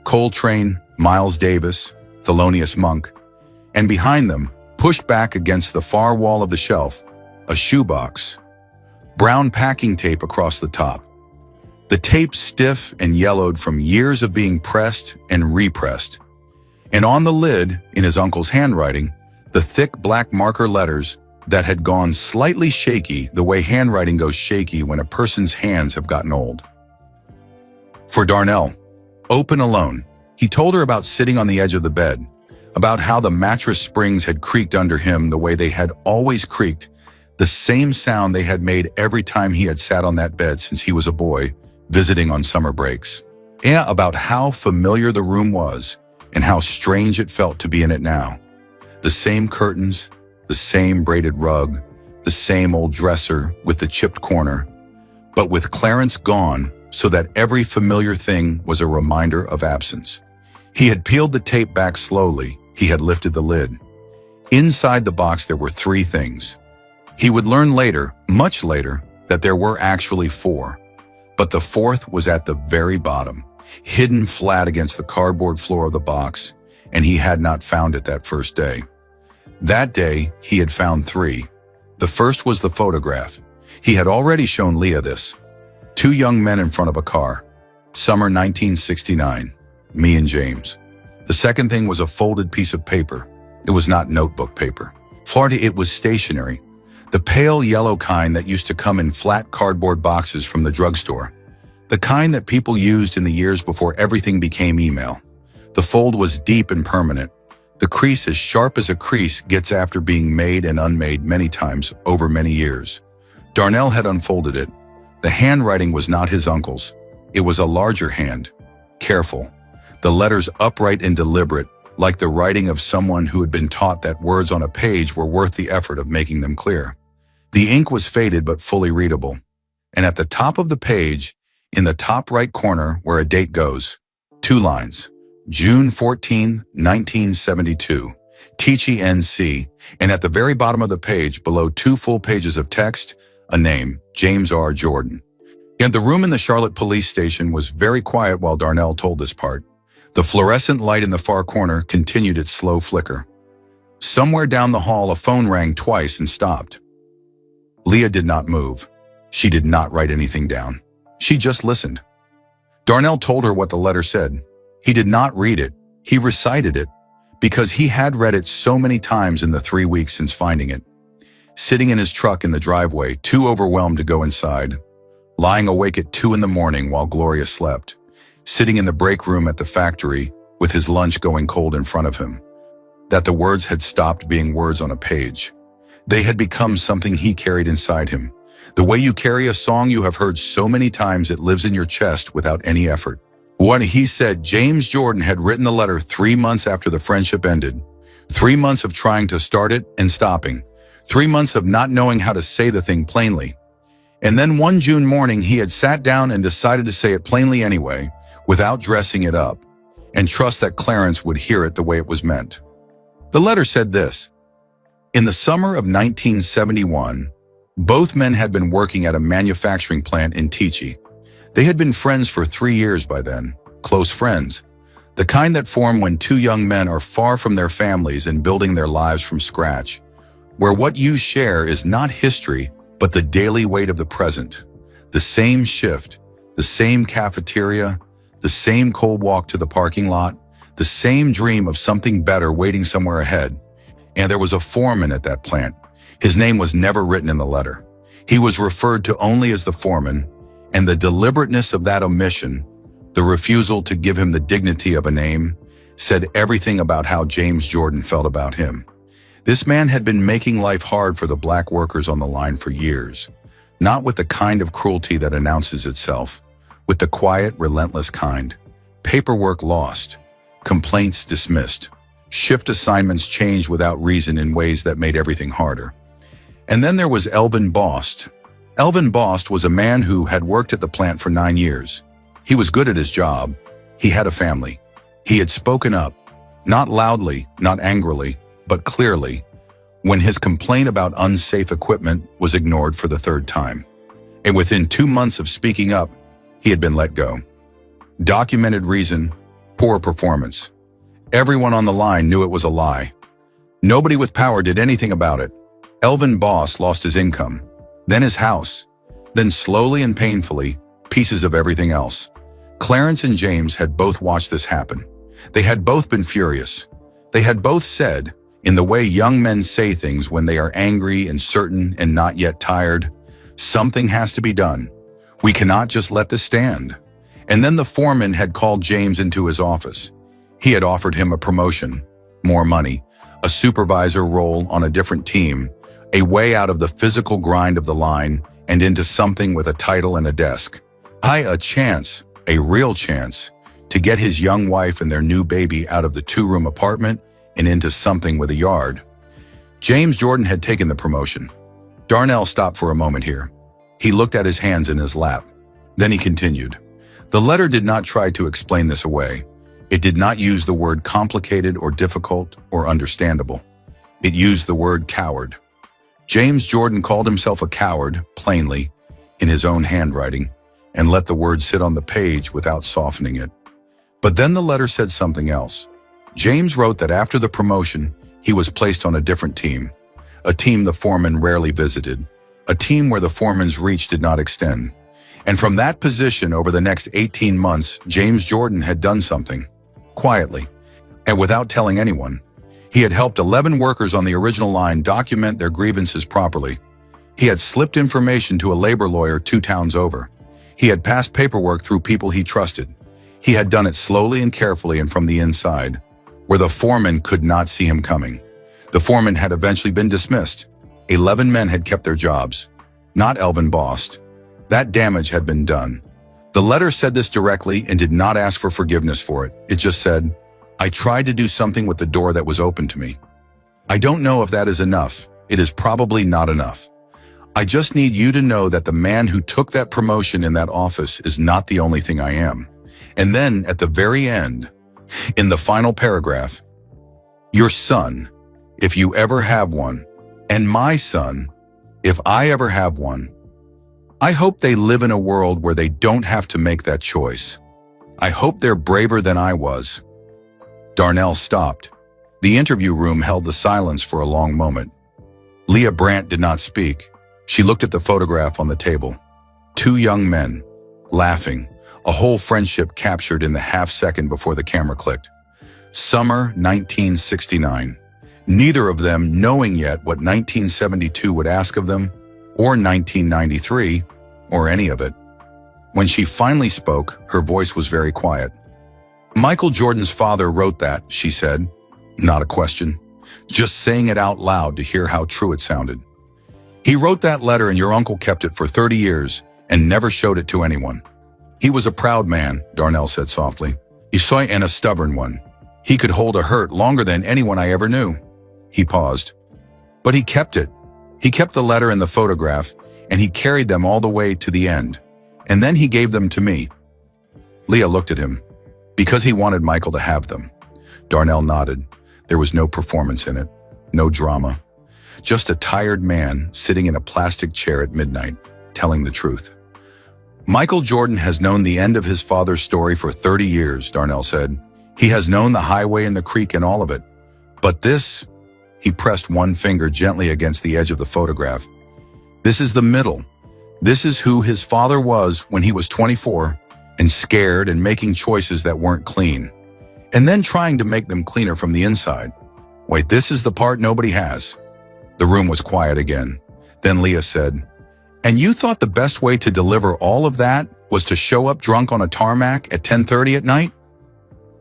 Coltrane, Miles Davis, Thelonious Monk, and behind them, pushed back against the far wall of the shelf, a shoebox, brown packing tape across the top. The tape stiff and yellowed from years of being pressed and repressed. And on the lid, in his uncle's handwriting, the thick black marker letters that had gone slightly shaky the way handwriting goes shaky when a person's hands have gotten old. For Darnell, open alone, he told her about sitting on the edge of the bed, about how the mattress springs had creaked under him the way they had always creaked, the same sound they had made every time he had sat on that bed since he was a boy, visiting on summer breaks. And about how familiar the room was and how strange it felt to be in it now. The same curtains, the same braided rug, the same old dresser with the chipped corner, but with Clarence gone so that every familiar thing was a reminder of absence. He had peeled the tape back slowly. He had lifted the lid. Inside the box there were 3 things. He would learn later, much later, that there were actually 4. But the 4th was at the very bottom, hidden flat against the cardboard floor of the box, and he had not found it that first day. That day, he had found 3. The first was the photograph. He had already shown Leah this. 2 young men in front of a car. Summer 1969. Me and James. The second thing was a folded piece of paper. It was not notebook paper. Florida, it was stationery. The pale yellow kind that used to come in flat cardboard boxes from the drugstore. The kind that people used in the years before everything became email. The fold was deep and permanent. The crease as sharp as a crease gets after being made and unmade many times over many years. Darnell had unfolded it. The handwriting was not his uncle's. It was a larger hand. Careful. The letters upright and deliberate, like the writing of someone who had been taught that words on a page were worth the effort of making them clear. The ink was faded but fully readable. And at the top of the page, in the top right corner where a date goes, 2 lines. June 14, 1972, Teachy NC, and at the very bottom of the page, below 2 full pages of text, a name, James R. Jordan. And the room in the Charlotte police station was very quiet while Darnell told this part. The fluorescent light in the far corner continued its slow flicker. Somewhere down the hall, a phone rang twice and stopped. Leah did not move. She did not write anything down. She just listened. Darnell told her what the letter said. He did not read it. He recited it, because he had read it so many times in the 3 weeks since finding it. Sitting in his truck in the driveway, too overwhelmed to go inside. Lying awake at 2 in the morning while Gloria slept. Sitting in the break room at the factory with his lunch going cold in front of him. That the words had stopped being words on a page. They had become something he carried inside him. The way you carry a song you have heard so many times it lives in your chest without any effort. When he said James Jordan had written the letter 3 months after the friendship ended, 3 months of trying to start it and stopping, 3 months of not knowing how to say the thing plainly. And then one June morning he had sat down and decided to say it plainly anyway, without dressing it up, and trust that Clarence would hear it the way it was meant. The letter said this: in the summer of 1971, both men had been working at a manufacturing plant in Tichy. They had been friends for 3 years by then, close friends, the kind that form when two young men are far from their families and building their lives from scratch, where what you share is not history, but the daily weight of the present. The same shift, the same cafeteria, the same cold walk to the parking lot, the same dream of something better waiting somewhere ahead. And there was a foreman at that plant. His name was never written in the letter. He was referred to only as the foreman, and the deliberateness of that omission, the refusal to give him the dignity of a name, said everything about how James Jordan felt about him. This man had been making life hard for the black workers on the line for years, not with the kind of cruelty that announces itself, with the quiet, relentless kind. Paperwork lost, complaints dismissed, shift assignments changed without reason in ways that made everything harder. And then there was Elvin Bost. Elvin Bost was a man who had worked at the plant for 9 years. He was good at his job. He had a family. He had spoken up, not loudly, not angrily, but clearly, when his complaint about unsafe equipment was ignored for the 3rd time. And within 2 months of speaking up, he had been let go. Documented reason, poor performance. Everyone on the line knew it was a lie. Nobody with power did anything about it. Elvin Bost lost his income, then his house, then slowly and painfully, pieces of everything else. Clarence and James had both watched this happen. They had both been furious. They had both said, in the way young men say things when they are angry and certain and not yet tired, something has to be done. We cannot just let this stand. And then the foreman had called James into his office. He had offered him a promotion, more money, a supervisor role on a different team, a way out of the physical grind of the line and into something with a title and a desk. A chance, a real chance, to get his young wife and their new baby out of the 2-room apartment and into something with a yard. James Jordan had taken the promotion. Darnell stopped for a moment here. He looked at his hands in his lap. Then he continued. The letter did not try to explain this away. It did not use the word complicated or difficult or understandable. It used the word coward. James Jordan called himself a coward, plainly, in his own handwriting, and let the word sit on the page without softening it. But then the letter said something else. James wrote that after the promotion, he was placed on a different team, a team the foreman rarely visited, a team where the foreman's reach did not extend. And from that position over the next 18 months, James Jordan had done something, quietly, and without telling anyone. He had helped 11 workers on the original line document their grievances properly. He had slipped information to a labor lawyer 2 towns over. He had passed paperwork through people he trusted. He had done it slowly and carefully and from the inside, where the foreman could not see him coming. The foreman had eventually been dismissed. 11 men had kept their jobs, not Elvin Bost. That damage had been done. The letter said this directly and did not ask for forgiveness for it. It just said, I tried to do something with the door that was open to me. I don't know if that is enough. It is probably not enough. I just need you to know that the man who took that promotion in that office is not the only thing I am. And then at the very end, in the final paragraph, your son, if you ever have one, and my son, if I ever have one, I hope they live in a world where they don't have to make that choice. I hope they're braver than I was. Darnell stopped. The interview room held the silence for a long moment. Leah Brandt did not speak. She looked at the photograph on the table. 2 young men, laughing, a whole friendship captured in the half-second before the camera clicked. Summer 1969. Neither of them knowing yet what 1972 would ask of them, or 1993, or any of it. When she finally spoke, her voice was very quiet. Michael Jordan's father wrote that, she said. Not a question. Just saying it out loud to hear how true it sounded. He wrote that letter and your uncle kept it for 30 years and never showed it to anyone. He was a proud man, Darnell said softly. And a stubborn one. He could hold a hurt longer than anyone I ever knew. He paused. But he kept it. He kept the letter and the photograph, and he carried them all the way to the end. And then he gave them to me. Leah looked at him. Because he wanted Michael to have them. Darnell nodded. There was no performance in it. No drama. Just a tired man sitting in a plastic chair at midnight, telling the truth. Michael Jordan has known the end of his father's story for 30 years, Darnell said. He has known the highway and the creek and all of it. But this, he pressed one finger gently against the edge of the photograph. This is the middle. This is who his father was when he was 24 and scared and making choices that weren't clean. And then trying to make them cleaner from the inside. Wait, this is the part nobody has. The room was quiet again. Then Leah said, and you thought the best way to deliver all of that was to show up drunk on a tarmac at 10:30 at night?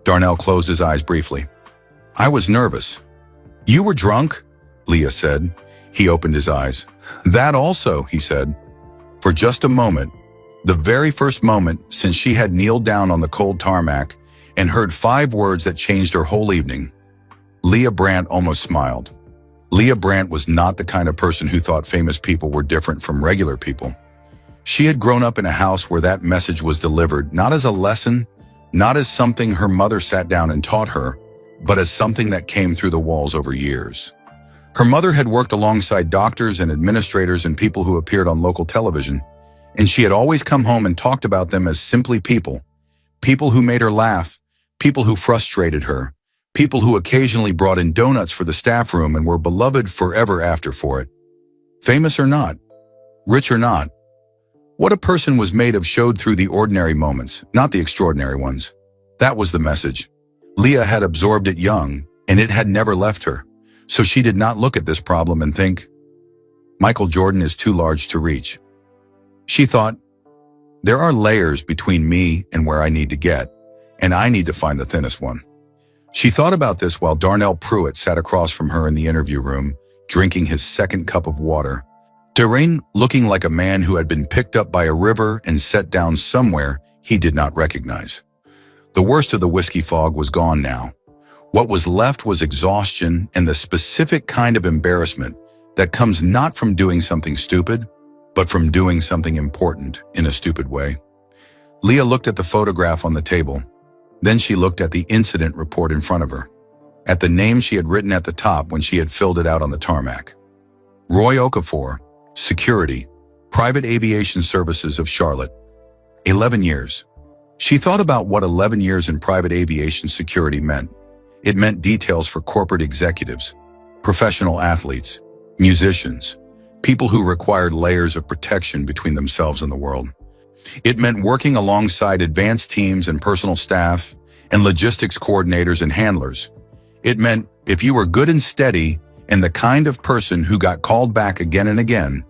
Darnell closed his eyes briefly. I was nervous. You were drunk? Leah said. He opened his eyes. That also, he said. For just a moment, the very first moment since she had kneeled down on the cold tarmac and heard 5 words that changed her whole evening. Leah Brandt almost smiled. Leah Brandt was not the kind of person who thought famous people were different from regular people. She had grown up in a house where that message was delivered not as a lesson, not as something her mother sat down and taught her, but as something that came through the walls over years. Her mother had worked alongside doctors and administrators and people who appeared on local television, and she had always come home and talked about them as simply people. People who made her laugh, people who frustrated her, people who occasionally brought in donuts for the staff room and were beloved forever after for it. Famous or not, rich or not, what a person was made of showed through the ordinary moments, not the extraordinary ones. That was the message. Leah had absorbed it young, and it had never left her, so she did not look at this problem and think, Michael Jordan is too large to reach. She thought, there are layers between me and where I need to get, and I need to find the thinnest one. She thought about this while Darnell Pruitt sat across from her in the interview room, drinking his second cup of water. Terrain looking like a man who had been picked up by a river and set down somewhere he did not recognize. The worst of the whiskey fog was gone now. What was left was exhaustion and the specific kind of embarrassment that comes not from doing something stupid, but from doing something important in a stupid way. Leah looked at the photograph on the table. Then she looked at the incident report in front of her, at the name she had written at the top when she had filled it out on the tarmac. Roy Okafor, Security, Private Aviation Services of Charlotte. 11 years. She thought about what 11 years in private aviation security meant. It meant details for corporate executives, professional athletes, musicians, people who required layers of protection between themselves and the world. It meant working alongside advanced teams and personal staff and logistics coordinators and handlers. It meant if you were good and steady and the kind of person who got called back again and again,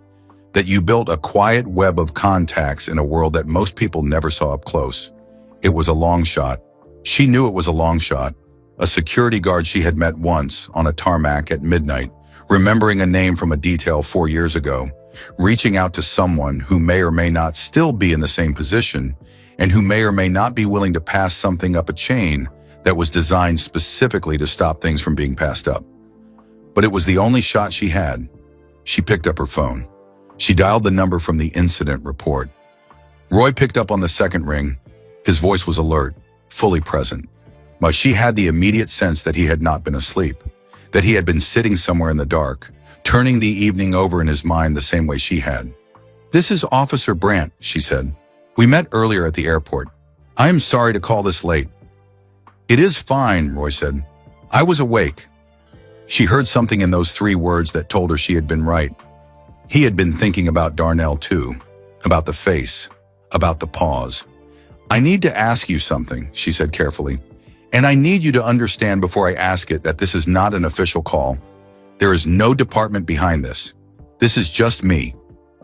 that you built a quiet web of contacts in a world that most people never saw up close. It was a long shot. She knew it was a long shot. A security guard she had met once on a tarmac at midnight, remembering a name from a detail 4 years ago, reaching out to someone who may or may not still be in the same position and who may or may not be willing to pass something up a chain that was designed specifically to stop things from being passed up. But it was the only shot she had. She picked up her phone. She dialed the number from the incident report. Roy picked up on the second ring. His voice was alert, fully present. But she had the immediate sense that he had not been asleep, that he had been sitting somewhere in the dark, turning the evening over in his mind the same way she had. This is Officer Brandt, she said. We met earlier at the airport. I am sorry to call this late. It is fine, Roy said. I was awake. She heard something in those 3 words that told her she had been right. He had been thinking about Darnell too, about the face, about the pause. I need to ask you something, she said carefully. And I need you to understand before I ask it that this is not an official call. There is no department behind this. This is just me,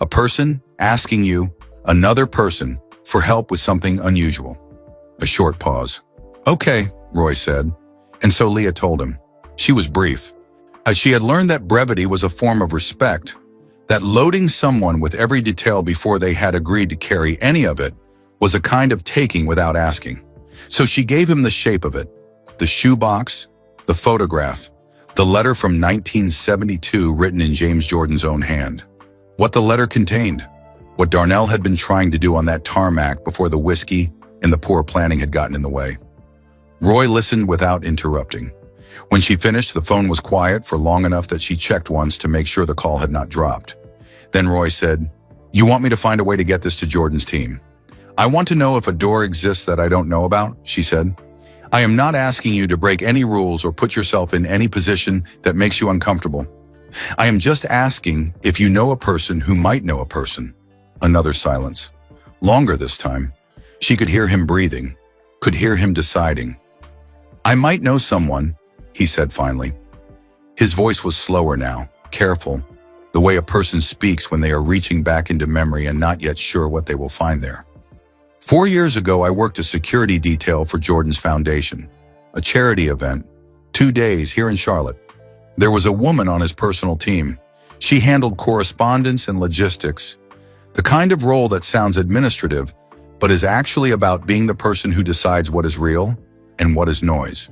a person asking you, another person, for help with something unusual. A short pause. Okay, Roy said. And so Leah told him. She was brief. She had learned that brevity was a form of respect, that loading someone with every detail before they had agreed to carry any of it was a kind of taking without asking. So she gave him the shape of it, the shoebox, the photograph, the letter from 1972 written in James Jordan's own hand. What the letter contained, what Darnell had been trying to do on that tarmac before the whiskey and the poor planning had gotten in the way. Roy listened without interrupting. When she finished, the phone was quiet for long enough that she checked once to make sure the call had not dropped. Then Roy said, "You want me to find a way to get this to Jordan's team?" "I want to know if a door exists that I don't know about," she said. "I am not asking you to break any rules or put yourself in any position that makes you uncomfortable. I am just asking if you know a person who might know a person." Another silence. Longer this time. She could hear him breathing, could hear him deciding. "I might know someone," he said finally. His voice was slower now, careful, the way a person speaks when they are reaching back into memory and not yet sure what they will find there. 4 years ago, I worked a security detail for Jordan's Foundation, a charity event, 2 days here in Charlotte. There was a woman on his personal team. She handled correspondence and logistics, the kind of role that sounds administrative, but is actually about being the person who decides what is real and what is noise.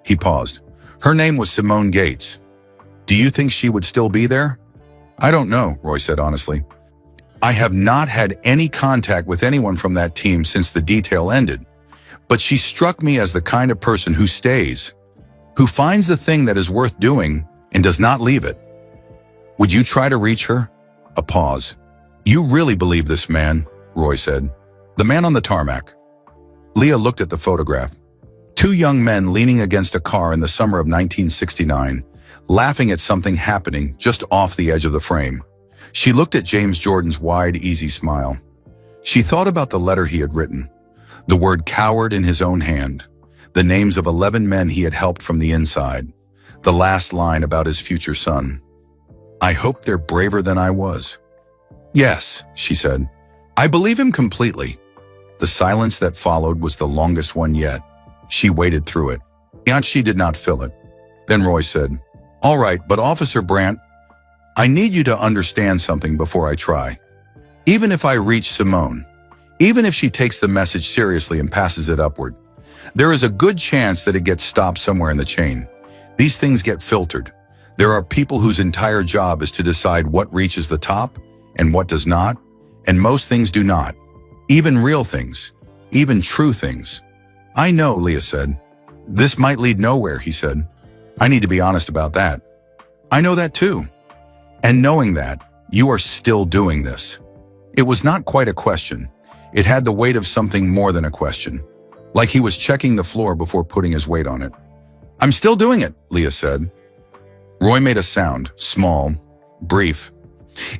He paused. Her name was Simone Gates. "Do you think she would still be there?" "I don't know," Roy said honestly. "I have not had any contact with anyone from that team since the detail ended, but she struck me as the kind of person who stays, who finds the thing that is worth doing and does not leave it." "Would you try to reach her?" A pause. "You really believe this man?" Roy said. "The man on the tarmac." Leah looked at the photograph. 2 young men leaning against a car in the summer of 1969, laughing at something happening just off the edge of the frame. She looked at James Jordan's wide, easy smile. She thought about the letter he had written, the word coward in his own hand, the names of 11 men he had helped from the inside, the last line about his future son. "I hope they're braver than I was." "Yes," she said. "I believe him completely." The silence that followed was the longest one yet. She waited through it. Yet she did not fill it. Then Roy said, "All right, but Officer Brandt, I need you to understand something before I try. Even if I reach Simone, even if she takes the message seriously and passes it upward, there is a good chance that it gets stopped somewhere in the chain. These things get filtered. There are people whose entire job is to decide what reaches the top and what does not, and most things do not. Even real things, even true things." "I know," Leah said. "This might lead nowhere," he said. "I need to be honest about that." "I know that too. And knowing that, you are still doing this." It was not quite a question. It had the weight of something more than a question, like he was checking the floor before putting his weight on it. "I'm still doing it," Leah said. Roy made a sound, small, brief.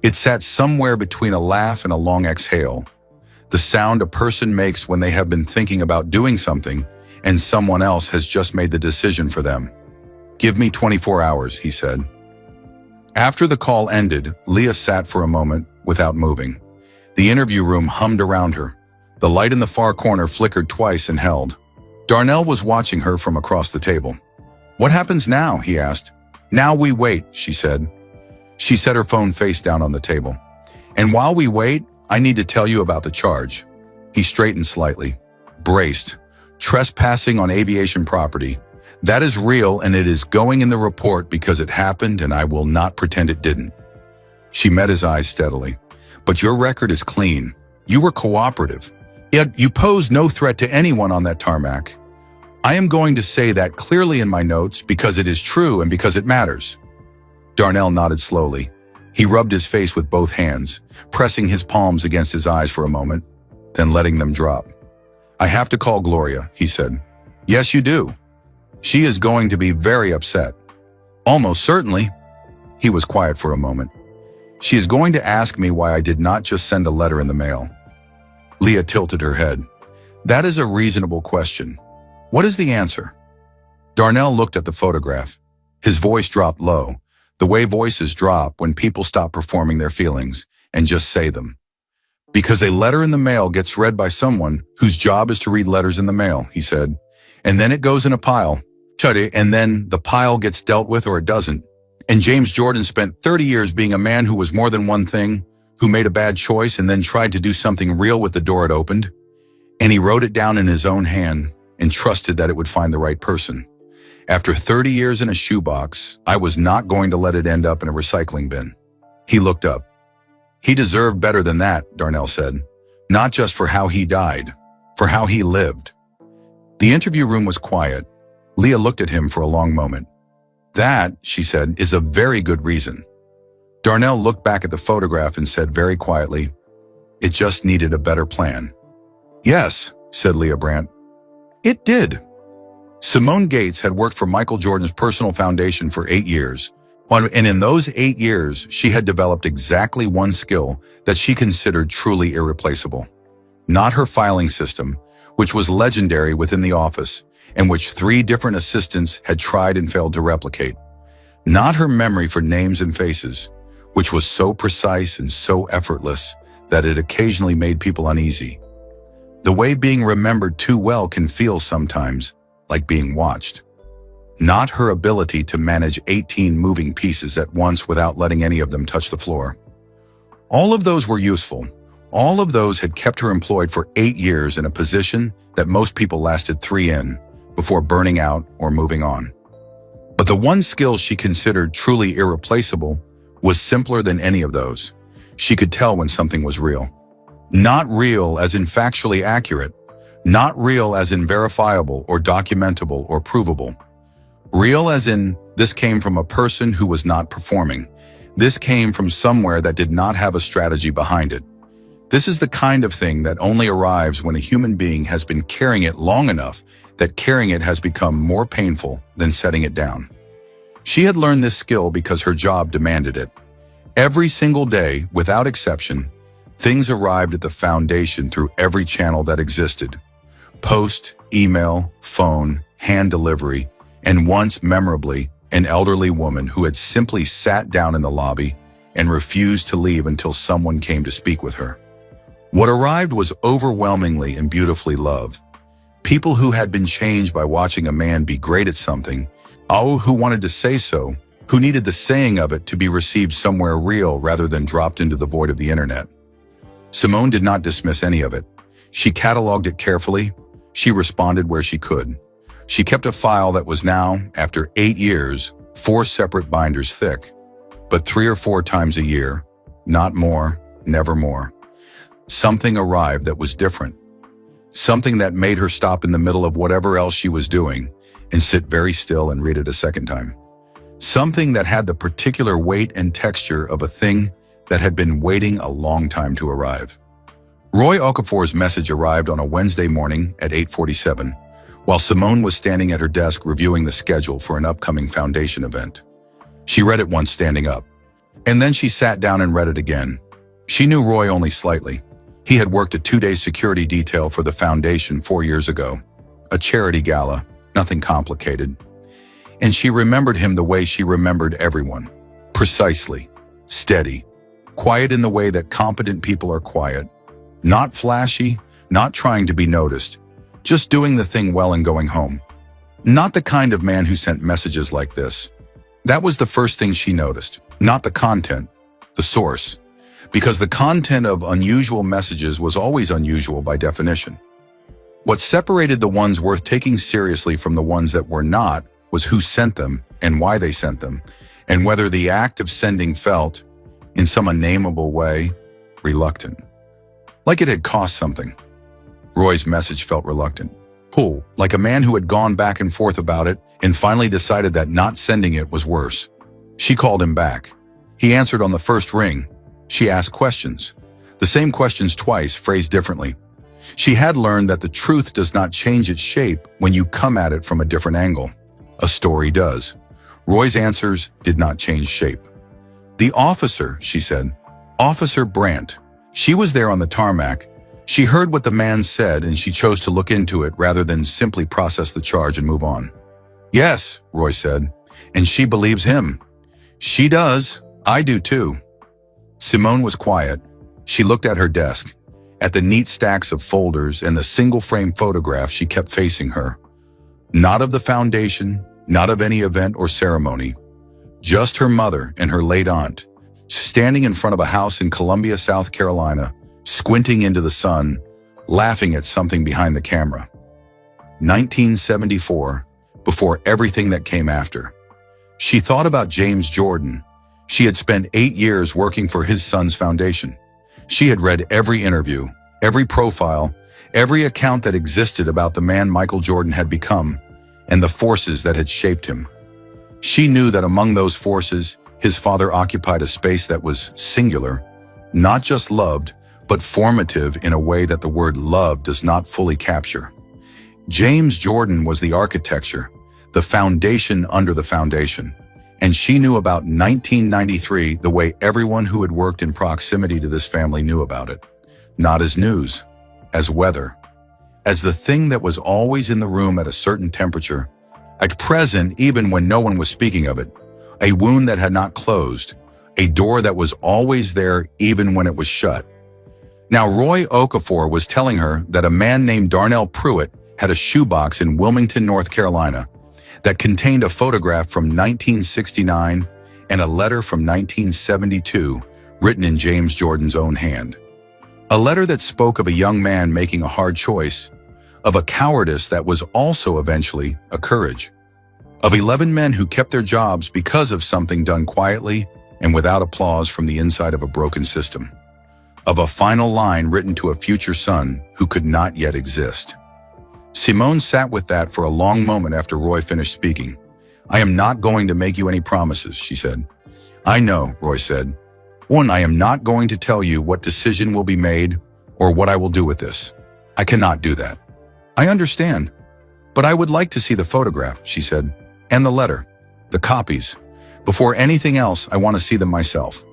It sat somewhere between a laugh and a long exhale. The sound a person makes when they have been thinking about doing something and someone else has just made the decision for them. "Give me 24 hours, he said. After the call ended, Leah sat for a moment without moving. The interview room hummed around her. The light in the far corner flickered twice and held. Darnell was watching her from across the table. "What happens now?" he asked. "Now we wait," she said. She set her phone face down on the table. "And while we wait, I need to tell you about the charge." He straightened slightly. "Braced. Trespassing on aviation property. That is real and it is going in the report because it happened and I will not pretend it didn't." She met his eyes steadily. "But your record is clean. You were cooperative. Yet you posed no threat to anyone on that tarmac. I am going to say that clearly in my notes because it is true and because it matters." Darnell nodded slowly. He rubbed his face with both hands, pressing his palms against his eyes for a moment, then letting them drop. "I have to call Gloria," he said. "Yes, you do. She is going to be very upset." "Almost certainly." He was quiet for a moment. "She is going to ask me why I did not just send a letter in the mail." Leah tilted her head. "That is a reasonable question. What is the answer?" Darnell looked at the photograph. His voice dropped low, the way voices drop when people stop performing their feelings and just say them. Because a letter in the mail gets read by someone whose job is to read letters in the mail, he said. And then it goes in a pile. And then the pile gets dealt with or it doesn't. And James Jordan spent 30 years being a man who was more than one thing, who made a bad choice and then tried to do something real with the door it opened. And he wrote it down in his own hand and trusted that it would find the right person. After 30 years in a shoebox, I was not going to let it end up in a recycling bin. He looked up. He deserved better than that, Darnell said. Not just for how he died, for how he lived. The interview room was quiet. Leah looked at him for a long moment. That, she said, is a very good reason. Darnell looked back at the photograph and said very quietly, it just needed a better plan. Yes, said Leah Brandt. It did. Simone Gates had worked for Michael Jordan's personal foundation for 8 years. And in those 8 years, she had developed exactly one skill that she considered truly irreplaceable. Not her filing system, which was legendary within the office, and which 3 different assistants had tried and failed to replicate. Not her memory for names and faces, which was so precise and so effortless that it occasionally made people uneasy. The way being remembered too well can feel sometimes like being watched. Not her ability to manage 18 moving pieces at once without letting any of them touch the floor. All of those were useful. All of those had kept her employed for 8 years in a position that most people lasted 3 in, before burning out or moving on. But the one skill she considered truly irreplaceable was simpler than any of those. She could tell when something was real. Not real as in factually accurate, not real as in verifiable or documentable or provable. Real as in, this came from a person who was not performing. This came from somewhere that did not have a strategy behind it. This is the kind of thing that only arrives when a human being has been carrying it long enough that carrying it has become more painful than setting it down. She had learned this skill because her job demanded it. Every single day, without exception, things arrived at the foundation through every channel that existed. Post, email, phone, hand delivery, and once memorably, an elderly woman who had simply sat down in the lobby and refused to leave until someone came to speak with her. What arrived was overwhelmingly and beautifully love. People who had been changed by watching a man be great at something, who wanted to say so, who needed the saying of it to be received somewhere real rather than dropped into the void of the internet. Simone did not dismiss any of it. She cataloged it carefully. She responded where she could. She kept a file that was now, after 8 years, 4 separate binders thick, but 3 or 4 times a year, not more, never more. Something arrived that was different. Something that made her stop in the middle of whatever else she was doing and sit very still and read it a second time. Something that had the particular weight and texture of a thing that had been waiting a long time to arrive. Roy Okafor's message arrived on a Wednesday morning at 8:47, while Simone was standing at her desk reviewing the schedule for an upcoming foundation event. She read it once standing up, and then she sat down and read it again. She knew Roy only slightly. He had worked a 2-day security detail for the foundation 4 years ago. A charity gala, nothing complicated. And she remembered him the way she remembered everyone. Precisely. Steady. Quiet in the way that competent people are quiet. Not flashy, not trying to be noticed. Just doing the thing well and going home. Not the kind of man who sent messages like this. That was the first thing she noticed. Not the content, the source. Because the content of unusual messages was always unusual by definition. What separated the ones worth taking seriously from the ones that were not was who sent them and why they sent them, and whether the act of sending felt, in some unnameable way, reluctant. Like it had cost something. Roy's message felt reluctant. Cool, like a man who had gone back and forth about it and finally decided that not sending it was worse. She called him back. He answered on the first ring. She asked questions. The same questions twice, phrased differently. She had learned that the truth does not change its shape when you come at it from a different angle. A story does. Roy's answers did not change shape. The officer, she said. Officer Brandt. She was there on the tarmac. She heard what the man said and she chose to look into it rather than simply process the charge and move on. Yes, Roy said, and she believes him. She does. I do too. Simone was quiet. She looked at her desk, at the neat stacks of folders and the single-frame photograph she kept facing her. Not of the foundation, not of any event or ceremony. Just her mother and her late aunt, standing in front of a house in Columbia, South Carolina, squinting into the sun, laughing at something behind the camera. 1974, before everything that came after. She thought about James Jordan. She had spent 8 years working for his son's foundation. She had read every interview, every profile, every account that existed about the man Michael Jordan had become and the forces that had shaped him. She knew that among those forces, his father occupied a space that was singular, not just loved, but formative in a way that the word love does not fully capture. James Jordan was the architecture, the foundation under the foundation. And she knew about 1993 the way everyone who had worked in proximity to this family knew about it. Not as news, as weather, as the thing that was always in the room at a certain temperature, at present even when no one was speaking of it, a wound that had not closed, a door that was always there even when it was shut. Now Roy Okafor was telling her that a man named Darnell Pruitt had a shoebox in Wilmington, North Carolina, that contained a photograph from 1969 and a letter from 1972 written in James Jordan's own hand. A letter that spoke of a young man making a hard choice, of a cowardice that was also eventually a courage, of 11 men who kept their jobs because of something done quietly and without applause from the inside of a broken system, of a final line written to a future son who could not yet exist. Simone sat with that for a long moment after Roy finished speaking. "I am not going to make you any promises," she said. "I know," Roy said. "One, I am not going to tell you what decision will be made or what I will do with this. I cannot do that." "I understand. But I would like to see the photograph," she said, "and the letter, the copies. Before anything else, I want to see them myself."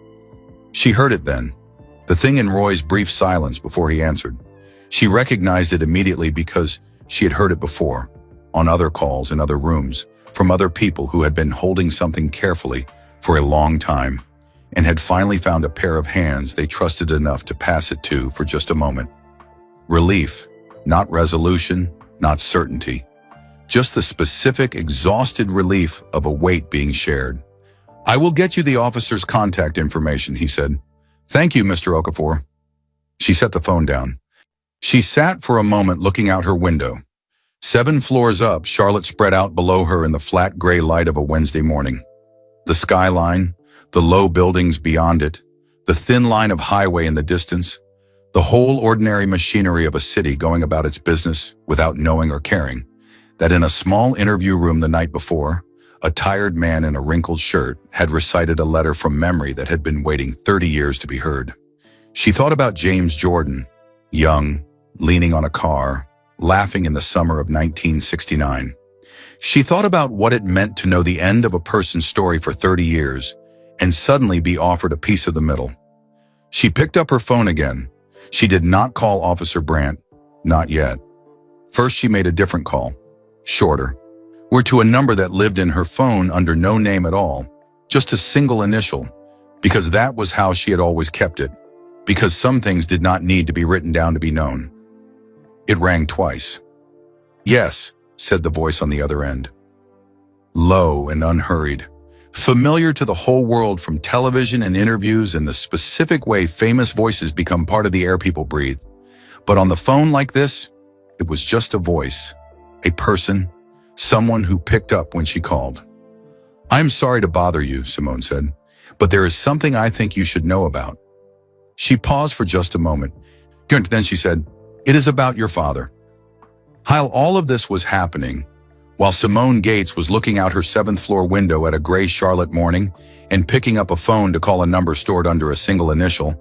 She heard it then, the thing in Roy's brief silence before he answered. She recognized it immediately because she had heard it before, on other calls in other rooms, from other people who had been holding something carefully for a long time, and had finally found a pair of hands they trusted enough to pass it to for just a moment. Relief, not resolution, not certainty. Just the specific, exhausted relief of a weight being shared. "I will get you the officer's contact information," he said. "Thank you, Mr. Okafor." She set the phone down. She sat for a moment looking out her window. 7 floors up, Charlotte spread out below her in the flat gray light of a Wednesday morning. The skyline, the low buildings beyond it, the thin line of highway in the distance, the whole ordinary machinery of a city going about its business without knowing or caring, that in a small interview room the night before, a tired man in a wrinkled shirt had recited a letter from memory that had been waiting 30 years to be heard. She thought about James Jordan, young, leaning on a car, laughing in the summer of 1969. She thought about what it meant to know the end of a person's story for 30 years and suddenly be offered a piece of the middle. She picked up her phone again. She did not call Officer Brandt, not yet. First, she made a different call, shorter, to a number that lived in her phone under no name at all, just a single initial, because that was how she had always kept it, because some things did not need to be written down to be known. It rang twice. "Yes," said the voice on the other end. Low and unhurried, familiar to the whole world from television and interviews and the specific way famous voices become part of the air people breathe. But on the phone like this, it was just a voice, a person, someone who picked up when she called. "I'm sorry to bother you," Simone said, "but there is something I think you should know about." She paused for just a moment. Then she said, "It is about your father." While all of this was happening, while Simone Gates was looking out her 7th floor window at a gray Charlotte morning and picking up a phone to call a number stored under a single initial,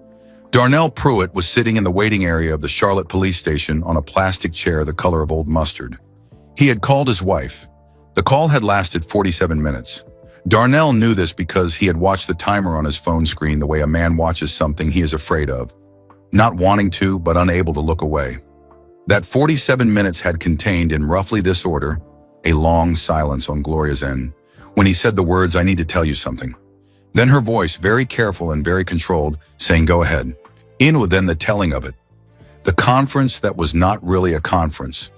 Darnell Pruitt was sitting in the waiting area of the Charlotte police station on a plastic chair the color of old mustard. He had called his wife. The call had lasted 47 minutes. Darnell knew this because he had watched the timer on his phone screen the way a man watches something he is afraid of, not wanting to but unable to look away. That 47 minutes had contained, in roughly this order, A long silence on Gloria's end. When he said the words, "I need to tell you something." Then her voice, very careful and very controlled, saying, "Go ahead." Then the telling of it. The conference that was not really a conference.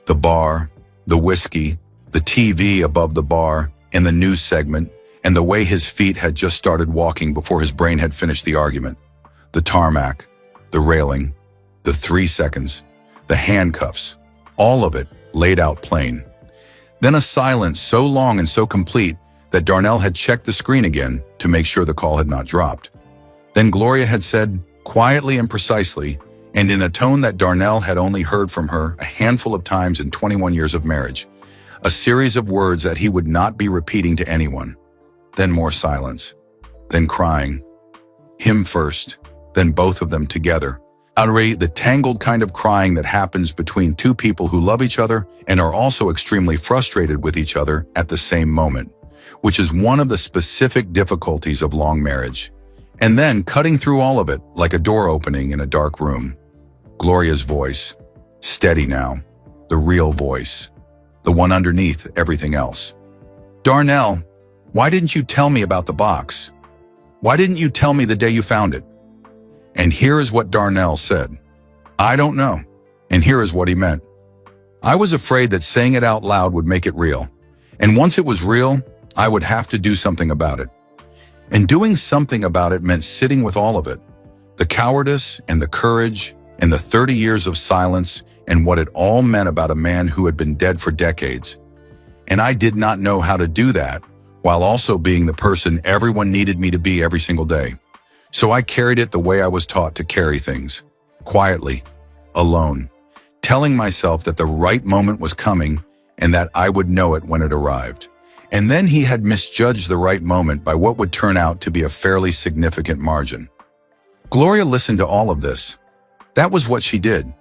The bar, the whiskey, the TV above the bar, and the news segment, and the way his feet had just started walking before his brain had finished the argument. The tarmac, the railing, the 3 seconds, the handcuffs, all of it laid out plain. Then a silence so long and so complete that Darnell had checked the screen again to make sure the call had not dropped. Then Gloria had said, quietly and precisely, and in a tone that Darnell had only heard from her a handful of times in 21 years of marriage, a series of words that he would not be repeating to anyone. Then more silence, then crying. Him first, then both of them together. Outrage, the tangled kind of crying that happens between two people who love each other and are also extremely frustrated with each other at the same moment, which is one of the specific difficulties of long marriage. And then cutting through all of it like a door opening in a dark room. Gloria's voice, steady now, the real voice, the one underneath everything else. "Darnell, why didn't you tell me about the box? Why didn't you tell me the day you found it?" And here is what Darnell said. "I don't know." And here is what he meant. "I was afraid that saying it out loud would make it real. And once it was real, I would have to do something about it." And doing something about it meant sitting with all of it. The cowardice and the courage and the 30 years of silence and what it all meant about a man who had been dead for decades. And I did not know how to do that while also being the person everyone needed me to be every single day. So I carried it the way I was taught to carry things, quietly, alone, telling myself that the right moment was coming and that I would know it when it arrived. And then he had misjudged the right moment by what would turn out to be a fairly significant margin. Gloria listened to all of this. That was what she did.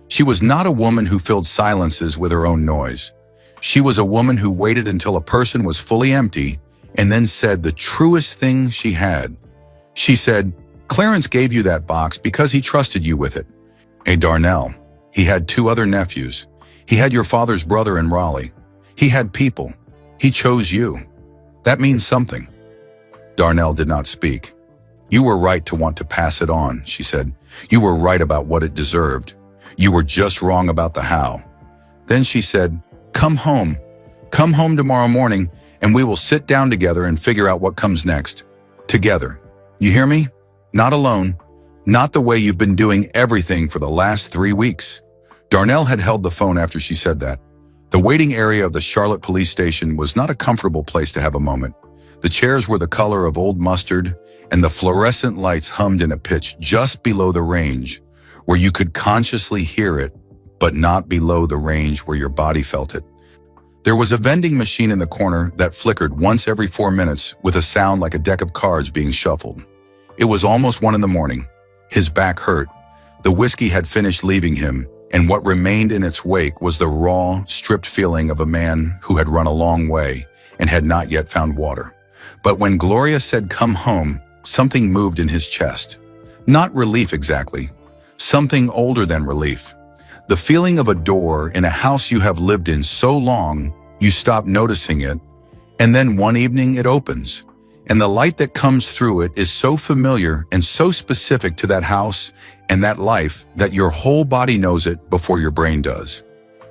She was not a woman who filled silences with her own noise. She was a woman who waited until a person was fully empty and then said the truest thing she had. She said, "Clarence gave you that box because he trusted you with it." Hey, Darnell, he had 2 other nephews. He had your father's brother in Raleigh. He had people. He chose you. That means something. Darnell did not speak. "You were right to want to pass it on," she said. "You were right about what it deserved. You were just wrong about the how." Then she said, "Come home. Come home tomorrow morning and we will sit down together and figure out what comes next. Together. You hear me? Not alone. Not the way you've been doing everything for the last 3 weeks." Darnell had held the phone after she said that. The waiting area of the Charlotte police station was not a comfortable place to have a moment. The chairs were the color of old mustard, and the fluorescent lights hummed in a pitch just below the range, where you could consciously hear it, but not below the range where your body felt it. There was a vending machine in the corner that flickered once every 4 minutes with a sound like a deck of cards being shuffled. It was almost 1 in the morning. His back hurt. The whiskey had finished leaving him, and what remained in its wake was the raw, stripped feeling of a man who had run a long way and had not yet found water. But when Gloria said, "Come home," something moved in his chest. Not relief exactly. Something older than relief. The feeling of a door in a house you have lived in so long, you stop noticing it, and then one evening it opens, and the light that comes through it is so familiar and so specific to that house and that life that your whole body knows it before your brain does.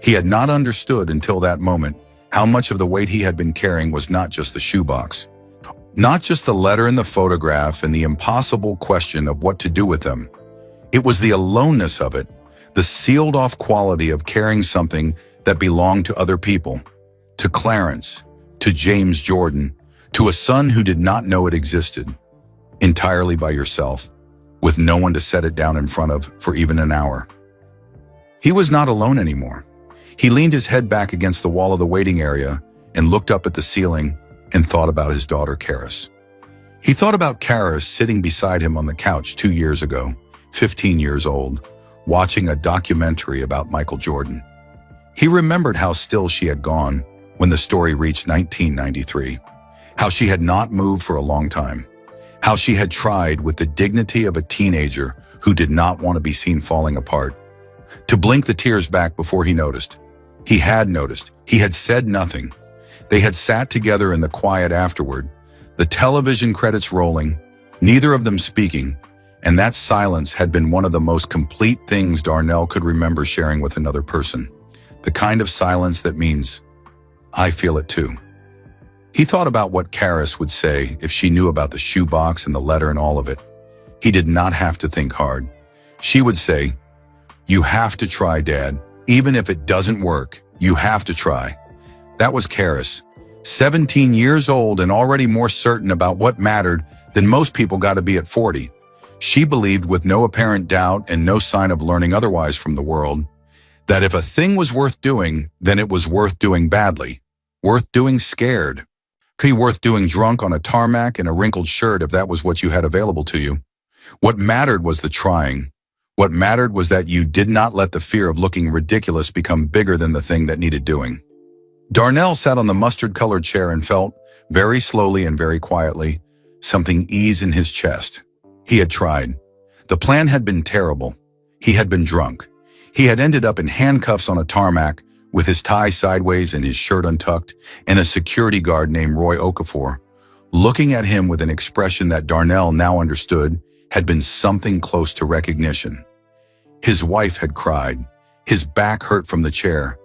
He had not understood until that moment how much of the weight he had been carrying was not just the shoebox, not just the letter and the photograph and the impossible question of what to do with them. It was the aloneness of it, the sealed-off quality of carrying something that belonged to other people, to Clarence, to James Jordan, to a son who did not know it existed, entirely by yourself, with no one to set it down in front of for even an hour. He was not alone anymore. He leaned his head back against the wall of the waiting area and looked up at the ceiling and thought about his daughter, Karis. He thought about Karis sitting beside him on the couch 2 years ago, 15 years old, watching a documentary about Michael Jordan. He remembered how still she had gone when the story reached 1993, how she had not moved for a long time, how she had tried with the dignity of a teenager who did not want to be seen falling apart, to blink the tears back before he noticed. He had noticed. He had said nothing. They had sat together in the quiet afterward, the television credits rolling, neither of them speaking, and that silence had been one of the most complete things Darnell could remember sharing with another person. The kind of silence that means, I feel it too. He thought about what Karis would say if she knew about the shoebox and the letter and all of it. He did not have to think hard. She would say, "You have to try, Dad. Even if it doesn't work, you have to try." That was Karis, 17 years old and already more certain about what mattered than most people got to be at 40. She believed, with no apparent doubt and no sign of learning otherwise from the world, that if a thing was worth doing, then it was worth doing badly, worth doing scared, worth doing drunk on a tarmac in a wrinkled shirt if that was what you had available to you. What mattered was the trying. What mattered was that you did not let the fear of looking ridiculous become bigger than the thing that needed doing. Darnell sat on the mustard-colored chair and felt, very slowly and very quietly, something ease in his chest. He had tried. The plan had been terrible. He had been drunk. He had ended up in handcuffs on a tarmac, with his tie sideways and his shirt untucked, and a security guard named Roy Okafor, looking at him with an expression that Darnell now understood had been something close to recognition. His wife had cried. His back hurt from the chair.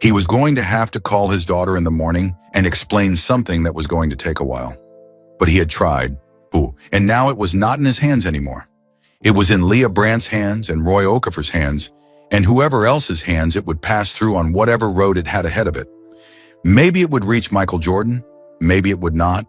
He was going to have to call his daughter in the morning and explain something that was going to take a while. But he had tried. And now it was not in his hands anymore. It was in Leah Brandt's hands and Roy Okafor's hands, and whoever else's hands it would pass through on whatever road it had ahead of it. Maybe it would reach Michael Jordan. Maybe it would not.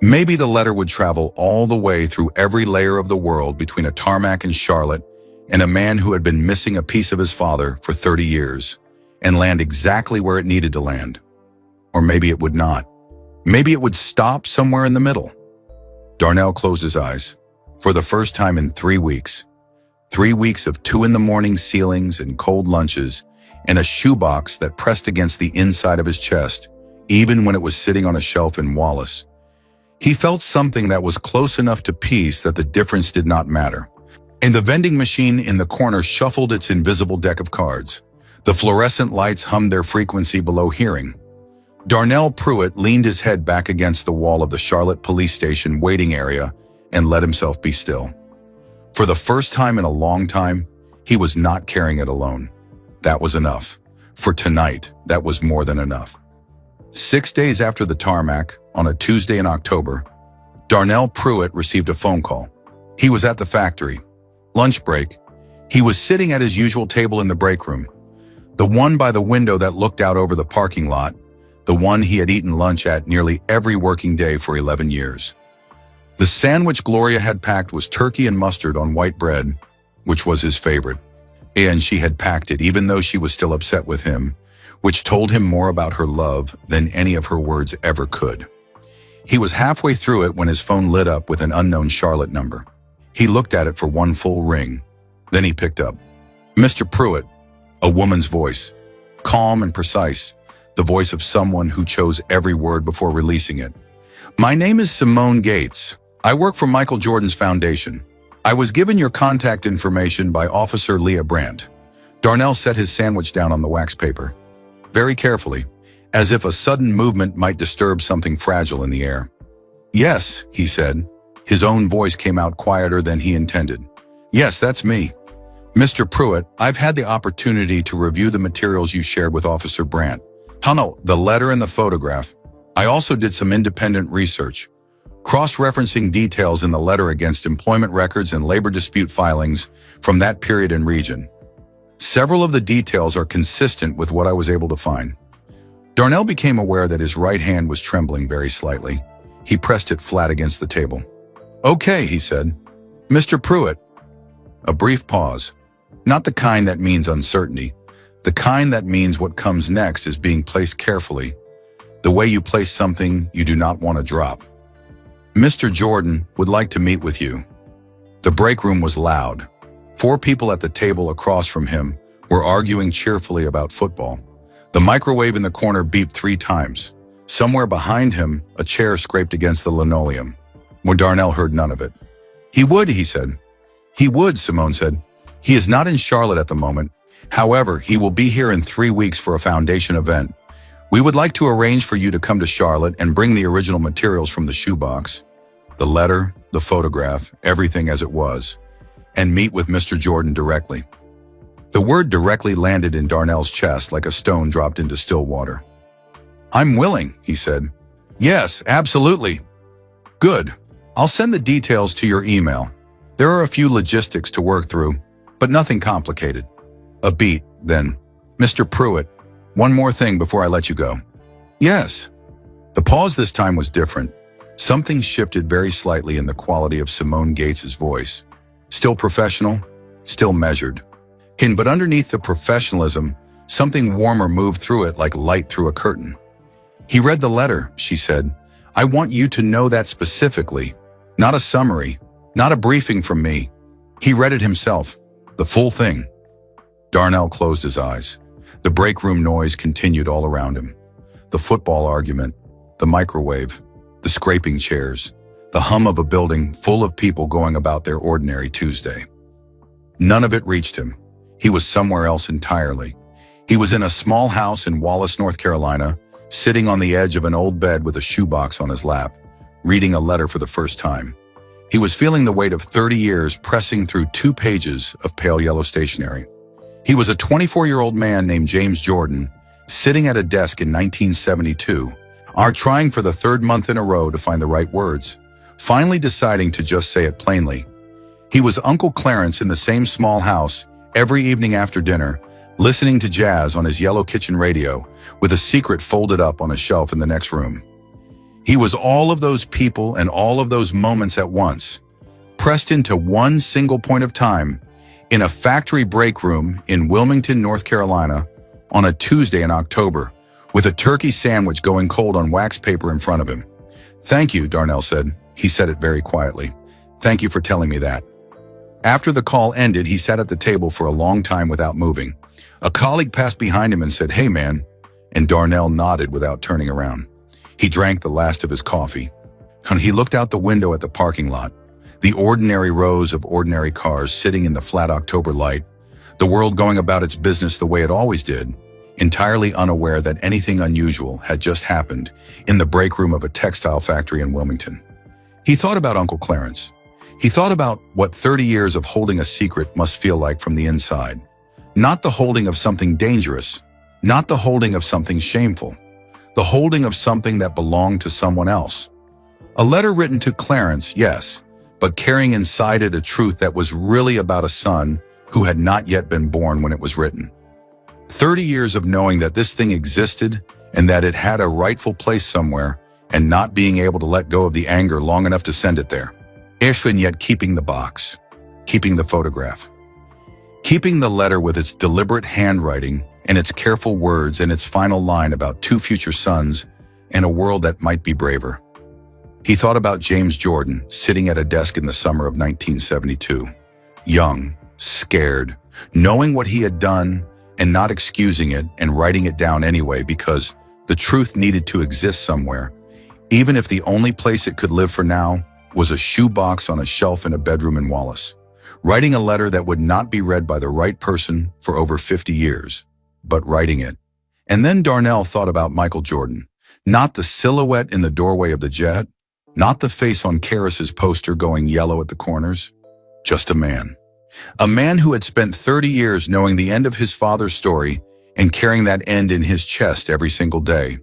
Maybe the letter would travel all the way through every layer of the world between a tarmac in Charlotte and a man who had been missing a piece of his father for 30 years and land exactly where it needed to land. Or maybe it would not. Maybe it would stop somewhere in the middle. Darnell closed his eyes. For the first time in 3 weeks. 3 weeks of 2 a.m. ceilings and cold lunches and a shoebox that pressed against the inside of his chest, even when it was sitting on a shelf in Wallace. He felt something that was close enough to peace that the difference did not matter. And the vending machine in the corner shuffled its invisible deck of cards. The fluorescent lights hummed their frequency below hearing. Darnell Pruitt leaned his head back against the wall of the Charlotte police station waiting area and let himself be still. For the first time in a long time, he was not carrying it alone. That was enough. For tonight, that was more than enough. 6 days after the tarmac, on a Tuesday in October, Darnell Pruitt received a phone call. He was at the factory. Lunch break. He was sitting at his usual table in the break room, the one by the window that looked out over the parking lot, the one he had eaten lunch at nearly every working day for 11 years. The sandwich Gloria had packed was turkey and mustard on white bread, which was his favorite. And she had packed it even though she was still upset with him, which told him more about her love than any of her words ever could. He was halfway through it when his phone lit up with an unknown Charlotte number. He looked at it for one full ring. Then he picked up. "Mr. Pruitt," a woman's voice, calm and precise, the voice of someone who chose every word before releasing it. "My name is Simone Gates. I work for Michael Jordan's foundation. I was given your contact information by Officer Leah Brandt." Darnell set his sandwich down on the wax paper, very carefully, as if a sudden movement might disturb something fragile in the air. "Yes," he said. His own voice came out quieter than he intended. "Yes, that's me. Mr. Pruitt, I've had the opportunity to review the materials you shared with Officer Brandt. The letter and the photograph. I also did some independent research, cross-referencing details in the letter against employment records and labor dispute filings from that period and region. Several of the details are consistent with what I was able to find." Darnell became aware that his right hand was trembling very slightly. He pressed it flat against the table. "Okay," he said. "Mr. Pruitt." A brief pause. Not the kind that means uncertainty. The kind that means what comes next is being placed carefully, the way you place something you do not want to drop. "Mr. Jordan would like to meet with you." The break room was loud. 4 people at the table across from him were arguing cheerfully about football. The microwave in the corner beeped 3 times. Somewhere behind him, a chair scraped against the linoleum. When Darnell heard none of it. "He would," he said. "He would," Simone said. "He is not in Charlotte at the moment. However, he will be here in 3 weeks for a foundation event. We would like to arrange for you to come to Charlotte and bring the original materials from the shoebox, the letter, the photograph, everything as it was, and meet with Mr. Jordan directly. The word directly landed in Darnell's chest like a stone dropped into still water. I'm willing, he said. Yes, absolutely. Good. I'll send the details to your email. There are a few logistics to work through, but nothing complicated. A beat, then. Mr. Pruitt, one more thing before I let you go. Yes. The pause this time was different. Something shifted very slightly in the quality of Simone Gates's voice. Still professional, still measured. But underneath the professionalism, something warmer moved through it like light through a curtain. He read the letter, she said. I want you to know that specifically. Not a summary, not a briefing from me. He read it himself, the full thing. Darnell closed his eyes. The break room noise continued all around him. The football argument, the microwave, the scraping chairs, the hum of a building full of people going about their ordinary Tuesday. None of it reached him. He was somewhere else entirely. He was in a small house in Wallace, North Carolina, sitting on the edge of an old bed with a shoebox on his lap, reading a letter for the first time. He was feeling the weight of 30 years pressing through 2 pages of pale yellow stationery. He was a 24-year-old man named James Jordan, sitting at a desk in 1972, trying for the 3rd month in a row to find the right words, finally deciding to just say it plainly. He was Uncle Clarence in the same small house every evening after dinner, listening to jazz on his yellow kitchen radio with a secret folded up on a shelf in the next room. He was all of those people and all of those moments at once, pressed into one single point of time in a factory break room in Wilmington, North Carolina on a Tuesday in October, with a turkey sandwich going cold on wax paper in front of him. Thank you, Darnell said. He said it very quietly. Thank you for telling me that. After the call ended, he sat at the table for a long time without moving. A colleague passed behind him and said, "Hey, man," and Darnell nodded without turning around. He drank the last of his coffee. And he looked out the window at the parking lot, the ordinary rows of ordinary cars sitting in the flat October light, the world going about its business the way it always did, entirely unaware that anything unusual had just happened in the break room of a textile factory in Wilmington. He thought about Uncle Clarence. He thought about what 30 years of holding a secret must feel like from the inside. Not the holding of something dangerous, not the holding of something shameful, the holding of something that belonged to someone else. A letter written to Clarence, yes, but carrying inside it a truth that was really about a son who had not yet been born when it was written. 30 years of knowing that this thing existed and that it had a rightful place somewhere, and not being able to let go of the anger long enough to send it there. And yet keeping the box, keeping the photograph, keeping the letter with its deliberate handwriting and its careful words and its final line about 2 future sons and a world that might be braver. He thought about James Jordan sitting at a desk in the summer of 1972, young, scared, knowing what he had done and not excusing it and writing it down anyway because the truth needed to exist somewhere, even if the only place it could live for now was a shoebox on a shelf in a bedroom in Wallace, writing a letter that would not be read by the right person for over 50 years, but writing it. And then Darnell thought about Michael Jordan, not the silhouette in the doorway of the jet, not the face on Karis's poster going yellow at the corners, just a man. A man who had spent 30 years knowing the end of his father's story and carrying that end in his chest every single day.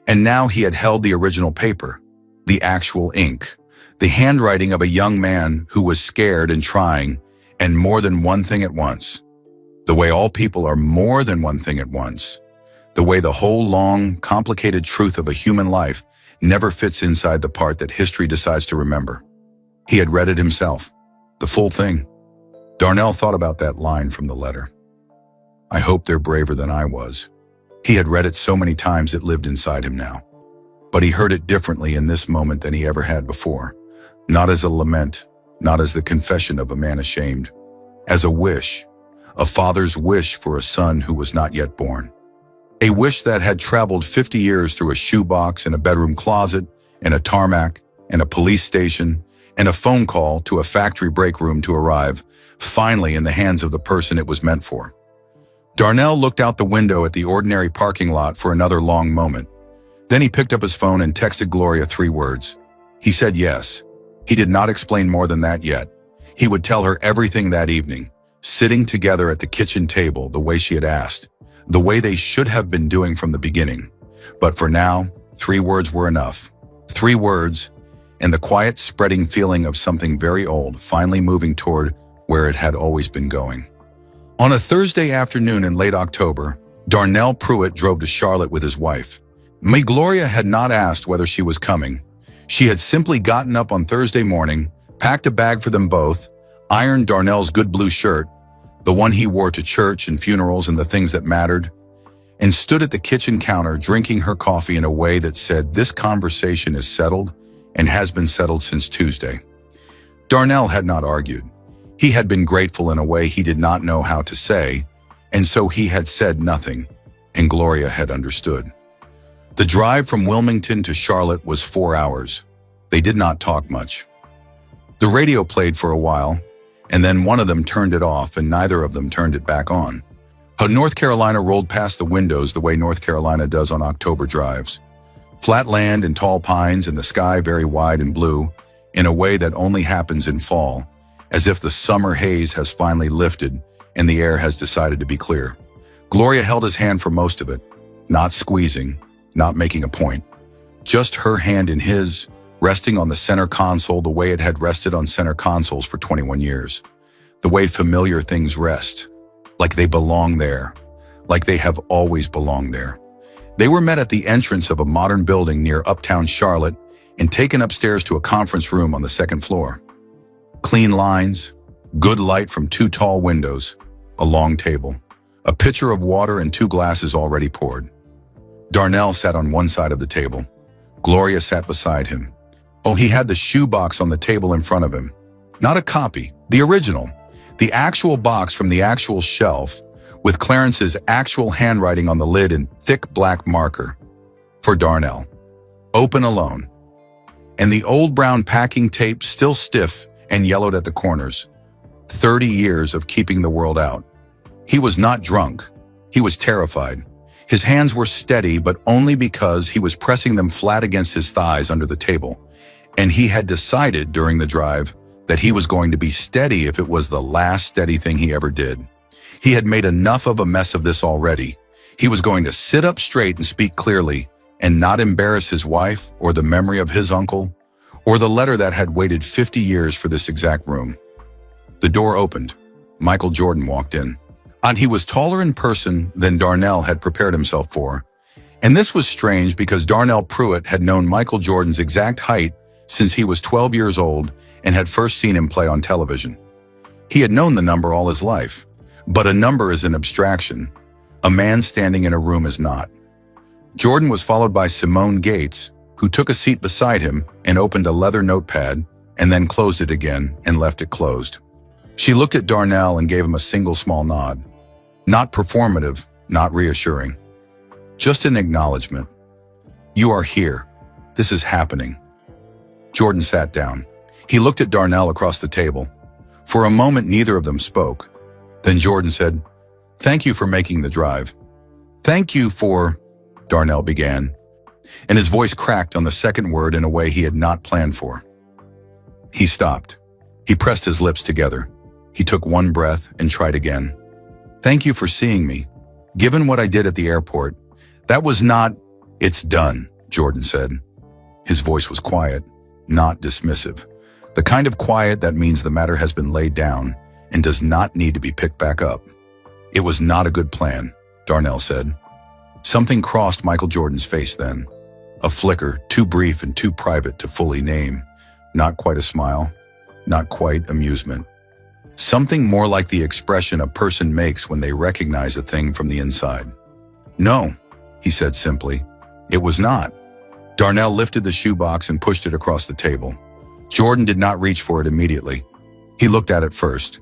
And now he had held the original paper, the actual ink, the handwriting of a young man who was scared and trying, and more than one thing at once. The way all people are more than one thing at once. The way the whole long, complicated truth of a human life never fits inside the part that history decides to remember. He had read it himself, the full thing. Darnell thought about that line from the letter. I hope they're braver than I was. He had read it so many times it lived inside him now. But he heard it differently in this moment than he ever had before. Not as a lament, not as the confession of a man ashamed. As a wish, a father's wish for a son who was not yet born. A wish that had traveled 50 years through a shoebox and a bedroom closet and a tarmac and a police station and a phone call to a factory break room to arrive, finally in the hands of the person it was meant for. Darnell looked out the window at the ordinary parking lot for another long moment. Then he picked up his phone and texted Gloria 3 words. He said yes. He did not explain more than that yet. He would tell her everything that evening, sitting together at the kitchen table the way she had asked, the way they should have been doing from the beginning. But for now, 3 words were enough. 3 words, and the quiet spreading feeling of something very old finally moving toward where it had always been going. On a Thursday afternoon in late October, Darnell Pruitt drove to Charlotte with his wife. Gloria had not asked whether she was coming. She had simply gotten up on Thursday morning, packed a bag for them both, ironed Darnell's good blue shirt, the one he wore to church and funerals and the things that mattered, and stood at the kitchen counter drinking her coffee in a way that said, "This conversation is settled and has been settled since Tuesday." Darnell had not argued. He had been grateful in a way he did not know how to say, and so he had said nothing, and Gloria had understood. The drive from Wilmington to Charlotte was 4 hours. They did not talk much. The radio played for a while, and then one of them turned it off and neither of them turned it back on. North Carolina rolled past the windows the way North Carolina does on October drives. Flat land and tall pines and the sky very wide and blue in a way that only happens in fall, as if the summer haze has finally lifted and the air has decided to be clear. Gloria held his hand for most of it, not squeezing, not making a point. Just her hand in his, resting on the center console the way it had rested on center consoles for 21 years. The way familiar things rest, like they belong there, like they have always belonged there. They were met at the entrance of a modern building near uptown Charlotte and taken upstairs to a conference room on the 2nd floor. Clean lines, good light from 2 tall windows, a long table, a pitcher of water and 2 glasses already poured. Darnell sat on one side of the table. Gloria sat beside him. Oh, he had the shoebox on the table in front of him. Not a copy, the original, the actual box from the actual shelf, with Clarence's actual handwriting on the lid in thick black marker. For Darnell. Open alone. And the old brown packing tape still stiff and yellowed at the corners. 30 years of keeping the world out. He was not drunk. He was terrified. His hands were steady, but only because he was pressing them flat against his thighs under the table. And he had decided during the drive that he was going to be steady if it was the last steady thing he ever did. He had made enough of a mess of this already. He was going to sit up straight and speak clearly and not embarrass his wife or the memory of his uncle or the letter that had waited 50 years for this exact room. The door opened. Michael Jordan walked in. And he was taller in person than Darnell had prepared himself for. And this was strange because Darnell Pruitt had known Michael Jordan's exact height since he was 12 years old and had first seen him play on television. He had known the number all his life, but a number is an abstraction. A man standing in a room is not. Jordan was followed by Simone Gates, who took a seat beside him and opened a leather notepad and then closed it again and left it closed. She looked at Darnell and gave him a single small nod. Not performative, not reassuring. Just an acknowledgement. You are here. This is happening. Jordan sat down. He looked at Darnell across the table. For a moment, neither of them spoke. Then Jordan said, "Thank you for making the drive." "Thank you for," Darnell began, and his voice cracked on the second word in a way he had not planned for. He stopped. He pressed his lips together. He took one breath and tried again. "Thank you for seeing me. Given what I did at the airport, that was not..." "It's done," Jordan said. His voice was quiet, not dismissive. The kind of quiet that means the matter has been laid down and does not need to be picked back up. "It was not a good plan," Darnell said. Something crossed Michael Jordan's face then. A flicker, too brief and too private to fully name. Not quite a smile, not quite amusement. Something more like the expression a person makes when they recognize a thing from the inside. "No," he said simply. "It was not." Darnell lifted the shoebox and pushed it across the table. Jordan did not reach for it immediately. He looked at it first.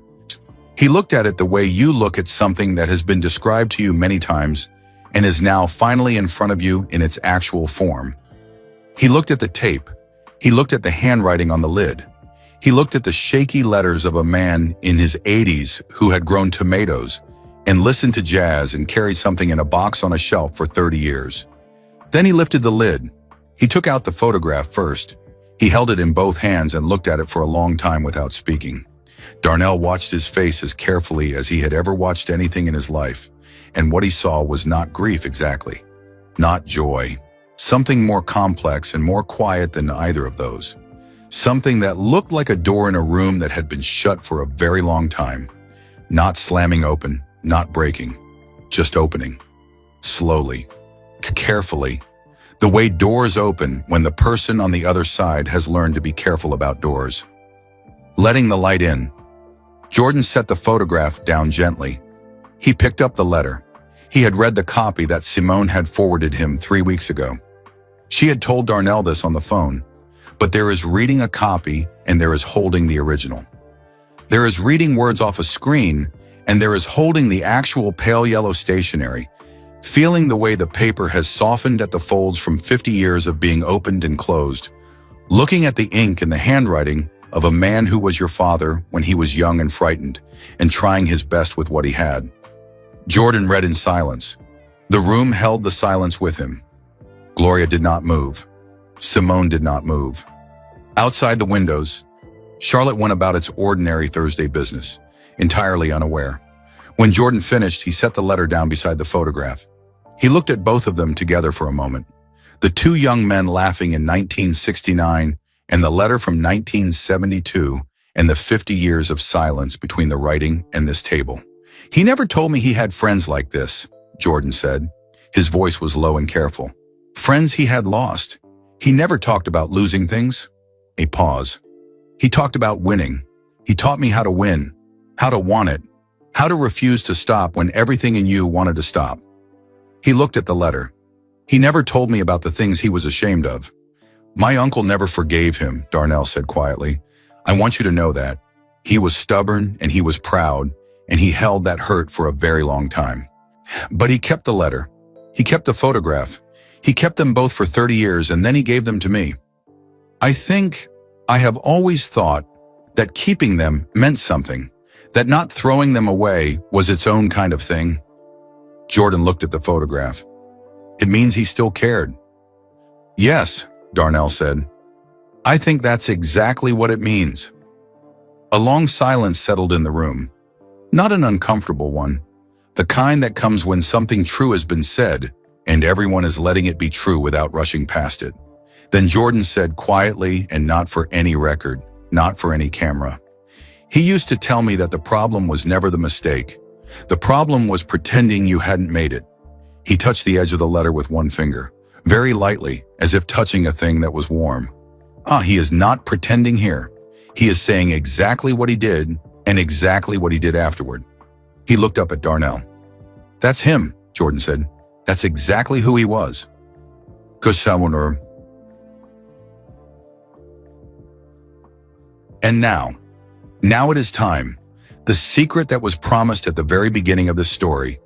He looked at it the way you look at something that has been described to you many times and is now finally in front of you in its actual form. He looked at the tape. He looked at the handwriting on the lid. He looked at the shaky letters of a man in his 80s who had grown tomatoes and listened to jazz and carried something in a box on a shelf for 30 years. Then he lifted the lid. He took out the photograph first. He held it in both hands and looked at it for a long time without speaking. Darnell watched his face as carefully as he had ever watched anything in his life, and what he saw was not grief exactly, not joy, something more complex and more quiet than either of those. Something that looked like a door in a room that had been shut for a very long time, not slamming open, not breaking, just opening, slowly, carefully, the way doors open when the person on the other side has learned to be careful about doors. Letting the light in. Jordan set the photograph down gently. He picked up the letter. He had read the copy that Simone had forwarded him 3 weeks ago. She had told Darnell this on the phone, but there is reading a copy and there is holding the original. There is reading words off a screen and there is holding the actual pale yellow stationery, feeling the way the paper has softened at the folds from 50 years of being opened and closed, looking at the ink and the handwriting of a man who was your father when he was young and frightened, and trying his best with what he had. Jordan read in silence. The room held the silence with him. Gloria did not move. Simone did not move. Outside the windows, Charlotte went about its ordinary Thursday business, entirely unaware. When Jordan finished, he set the letter down beside the photograph. He looked at both of them together for a moment. The two young men laughing in 1969 and the letter from 1972 and the 50 years of silence between the writing and this table. He never told me he had friends like this, Jordan said. His voice was low and careful. Friends he had lost. He never talked about losing things. A pause. He talked about winning. He taught me how to win, how to want it, how to refuse to stop when everything in you wanted to stop. He looked at the letter. He never told me about the things he was ashamed of. My uncle never forgave him, Darnell said quietly. I want you to know that. He was stubborn and he was proud, and he held that hurt for a very long time. But he kept the letter. He kept the photograph. He kept them both for 30 years and then he gave them to me. I think I have always thought that keeping them meant something, that not throwing them away was its own kind of thing. Jordan looked at the photograph. It means he still cared. Yes, Darnell said. I think that's exactly what it means. A long silence settled in the room. Not an uncomfortable one. The kind that comes when something true has been said, and everyone is letting it be true without rushing past it. Then Jordan said quietly, and not for any record, not for any camera. He used to tell me that the problem was never the mistake. The problem was pretending you hadn't made it. He touched the edge of the letter with one finger, very lightly, as if touching a thing that was warm. He is not pretending here. He is saying exactly what he did and exactly what he did afterward. He looked up at Darnell. That's him, Jordan said. That's exactly who he was. And now it is time. The secret that was promised at the very beginning of this story.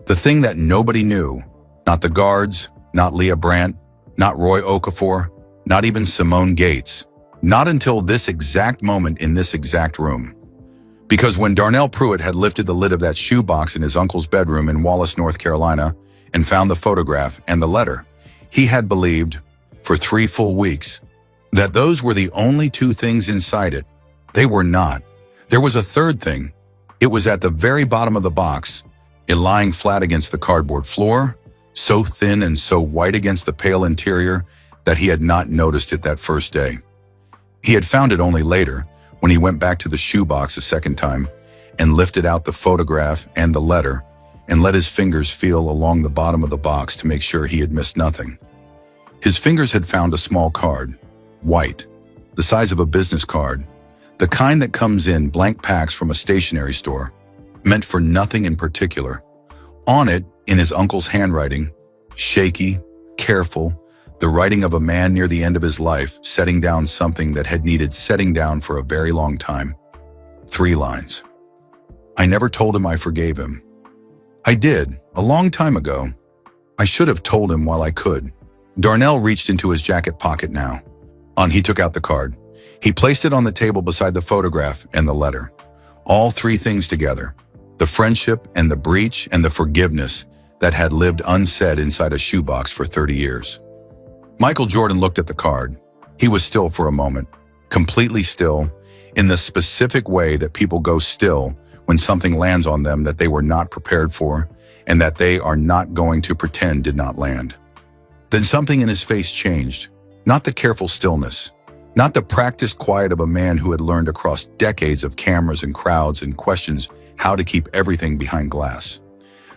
The thing that nobody knew. Not the guards, not Leah Brandt, not Roy Okafor, not even Simone Gates. Not until this exact moment in this exact room. Because when Darnell Pruitt had lifted the lid of that shoebox in his uncle's bedroom in Wallace, North Carolina, and found the photograph and the letter, he had believed, for 3 full weeks, that those were the only 2 things inside it. They were not. There was a third thing. It was at the very bottom of the box, it lying flat against the cardboard floor, so thin and so white against the pale interior that he had not noticed it that first day. He had found it only later, when he went back to the shoebox a second time and lifted out the photograph and the letter and let his fingers feel along the bottom of the box to make sure he had missed nothing. His fingers had found a small card, white, the size of a business card, the kind that comes in blank packs from a stationery store, meant for nothing in particular. On it, in his uncle's handwriting, shaky, careful, the writing of a man near the end of his life, setting down something that had needed setting down for a very long time. 3 lines. I never told him I forgave him. I did, a long time ago. I should have told him while I could. Darnell reached into his jacket pocket now. He took out the card. He placed it on the table beside the photograph and the letter. All 3 things together. The friendship and the breach and the forgiveness that had lived unsaid inside a shoebox for 30 years. Michael Jordan looked at the card. He was still for a moment, completely still, in the specific way that people go still when something lands on them that they were not prepared for and that they are not going to pretend did not land. Then something in his face changed, not the careful stillness, not the practiced quiet of a man who had learned across decades of cameras and crowds and questions how to keep everything behind glass.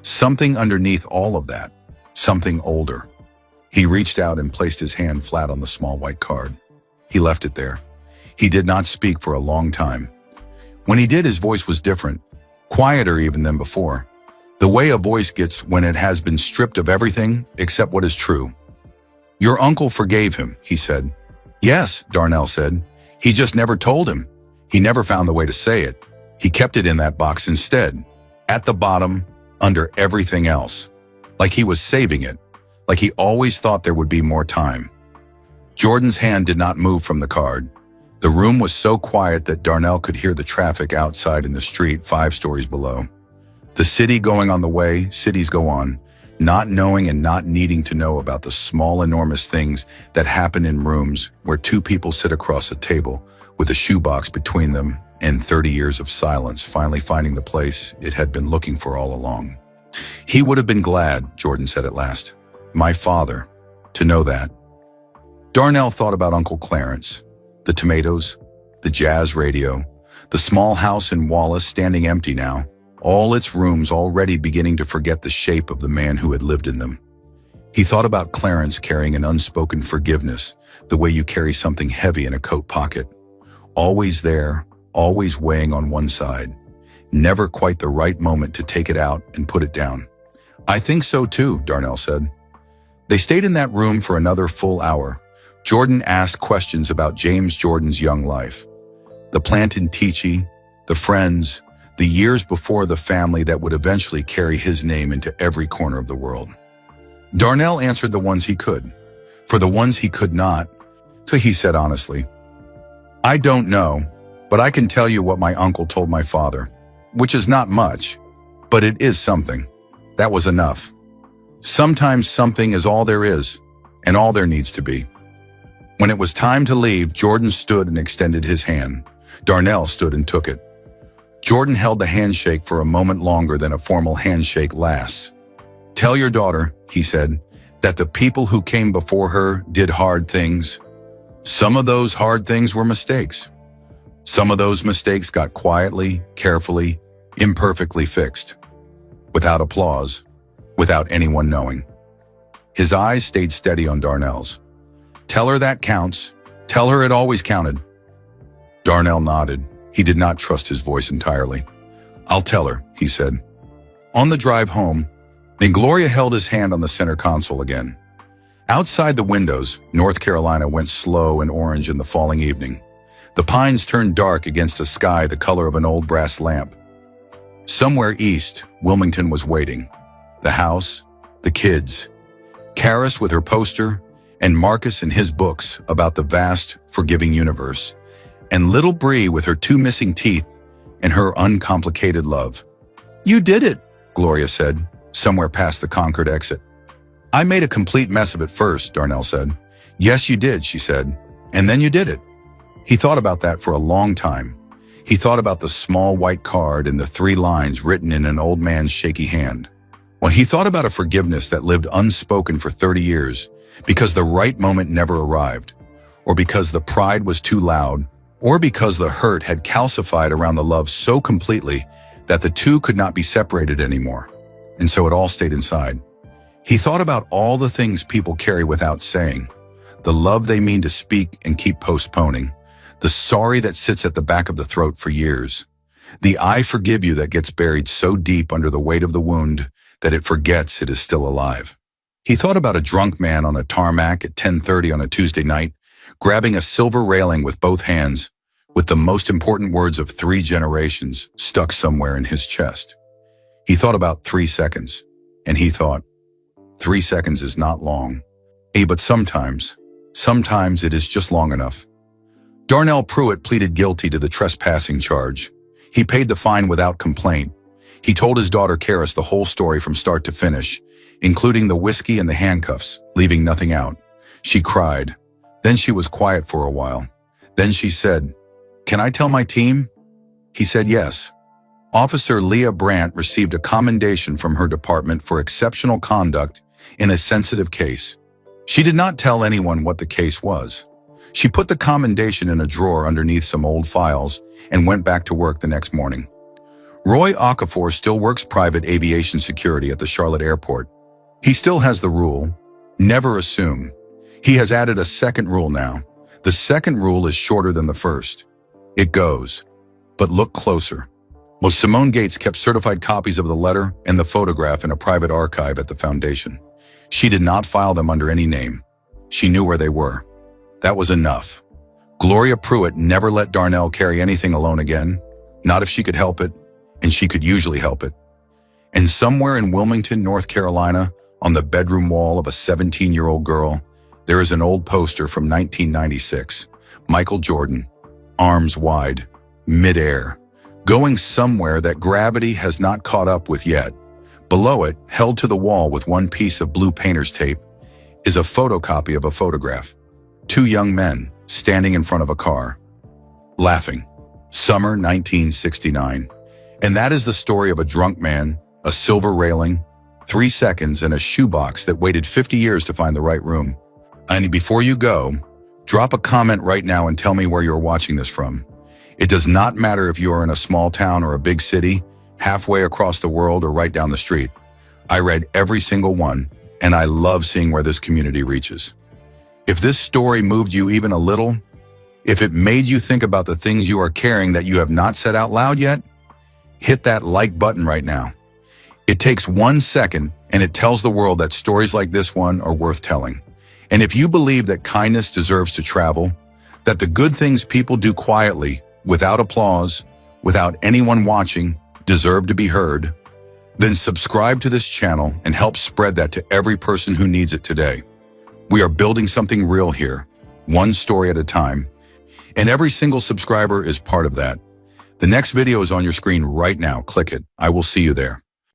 Something underneath all of that, something older. He reached out and placed his hand flat on the small white card. He left it there. He did not speak for a long time. When he did, his voice was different, quieter even than before. The way a voice gets when it has been stripped of everything except what is true. "Your uncle forgave him," he said. "Yes," Darnell said. "He just never told him. He never found the way to say it. He kept it in that box instead, at the bottom, under everything else. Like he was saving it, like he always thought there would be more time." Jordan's hand did not move from the card. The room was so quiet that Darnell could hear the traffic outside in the street 5 stories below. The city going on the way cities go on, not knowing and not needing to know about the small, enormous things that happen in rooms where 2 people sit across a table with a shoebox between them and 30 years of silence finally finding the place it had been looking for all along. "He would have been glad," Jordan said at last. "My father, to know that." Darnell thought about Uncle Clarence, the tomatoes, the jazz radio, the small house in Wallace standing empty now, all its rooms already beginning to forget the shape of the man who had lived in them. He thought about Clarence carrying an unspoken forgiveness, the way you carry something heavy in a coat pocket. Always there, always weighing on one side. Never quite the right moment to take it out and put it down. "I think so too," Darnell said. They stayed in that room for another full hour. Jordan asked questions about James Jordan's young life. The plant in Tichy, the friends, the years before the family that would eventually carry his name into every corner of the world. Darnell answered the ones he could. For the ones he could not, so he said honestly, "I don't know, but I can tell you what my uncle told my father, which is not much, but it is something. That was enough. Sometimes something is all there is, and all there needs to be." When it was time to leave, Jordan stood and extended his hand. Darnell stood and took it. Jordan held the handshake for a moment longer than a formal handshake lasts. "Tell your daughter," he said, "that the people who came before her did hard things. Some of those hard things were mistakes. Some of those mistakes got quietly, carefully, imperfectly fixed. Without applause, without anyone knowing." His eyes stayed steady on Darnell's. "Tell her that counts. Tell her it always counted." Darnell nodded. He did not trust his voice entirely. "I'll tell her," he said. On the drive home, Gloria held his hand on the center console again. Outside the windows, North Carolina went slow and orange in the falling evening. The pines turned dark against a sky the color of an old brass lamp. Somewhere east, Wilmington was waiting. The house, the kids, Karis with her poster, and Marcus and his books about the vast, forgiving universe, and little Bree with her 2 missing teeth and her uncomplicated love. "You did it," Gloria said, somewhere past the Concord exit. "I made a complete mess of it first," Darnell said. "Yes, you did," she said, "and then you did it." He thought about that for a long time. He thought about the small white card and the 3 lines written in an old man's shaky hand. When he thought about a forgiveness that lived unspoken for 30 years, because the right moment never arrived, or because the pride was too loud, or because the hurt had calcified around the love so completely that the 2 could not be separated anymore, and so it all stayed inside. He thought about all the things people carry without saying, the love they mean to speak and keep postponing, the sorry that sits at the back of the throat for years, the "I forgive you" that gets buried so deep under the weight of the wound that it forgets it is still alive. He thought about a drunk man on a tarmac at 10:30 on a Tuesday night, grabbing a silver railing with both hands, with the most important words of 3 generations stuck somewhere in his chest. He thought about 3 seconds, and he thought, 3 seconds is not long. But sometimes it is just long enough. Darnell Pruitt pleaded guilty to the trespassing charge. He paid the fine without complaint. He told his daughter Karis the whole story from start to finish, including the whiskey and the handcuffs, leaving nothing out. She cried. Then she was quiet for a while. Then she said, "Can I tell my team?" He said yes. Officer Leah Brandt received a commendation from her department for exceptional conduct in a sensitive case. She did not tell anyone what the case was. She put the commendation in a drawer underneath some old files and went back to work the next morning. Roy Okafor still works private aviation security at the Charlotte airport. He still has the rule, never assume. He has added a second rule now. The second rule is shorter than the first. It goes, but look closer. Well, Simone Gates kept certified copies of the letter and the photograph in a private archive at the foundation. She did not file them under any name. She knew where they were. That was enough. Gloria Pruitt never let Darnell carry anything alone again, not if she could help it, and she could usually help it. And somewhere in Wilmington, North Carolina, on the bedroom wall of a 17-year-old girl, there is an old poster from 1996. Michael Jordan, arms wide, midair, going somewhere that gravity has not caught up with yet. Below it, held to the wall with one piece of blue painter's tape, is a photocopy of a photograph. Two young men standing in front of a car, laughing. Summer 1969. And that is the story of a drunk man, a silver railing, 3 seconds, and a shoebox that waited 50 years to find the right room. And before you go, drop a comment right now and tell me where you're watching this from. It does not matter if you're in a small town or a big city, halfway across the world or right down the street. I read every single one, and I love seeing where this community reaches. If this story moved you even a little, if it made you think about the things you are carrying that you have not said out loud yet, hit that like button right now. It takes 1 second, and it tells the world that stories like this one are worth telling. And if you believe that kindness deserves to travel, that the good things people do quietly, without applause, without anyone watching, deserve to be heard, then subscribe to this channel and help spread that to every person who needs it today. We are building something real here, one story at a time, and every single subscriber is part of that. The next video is on your screen right now. Click it. I will see you there.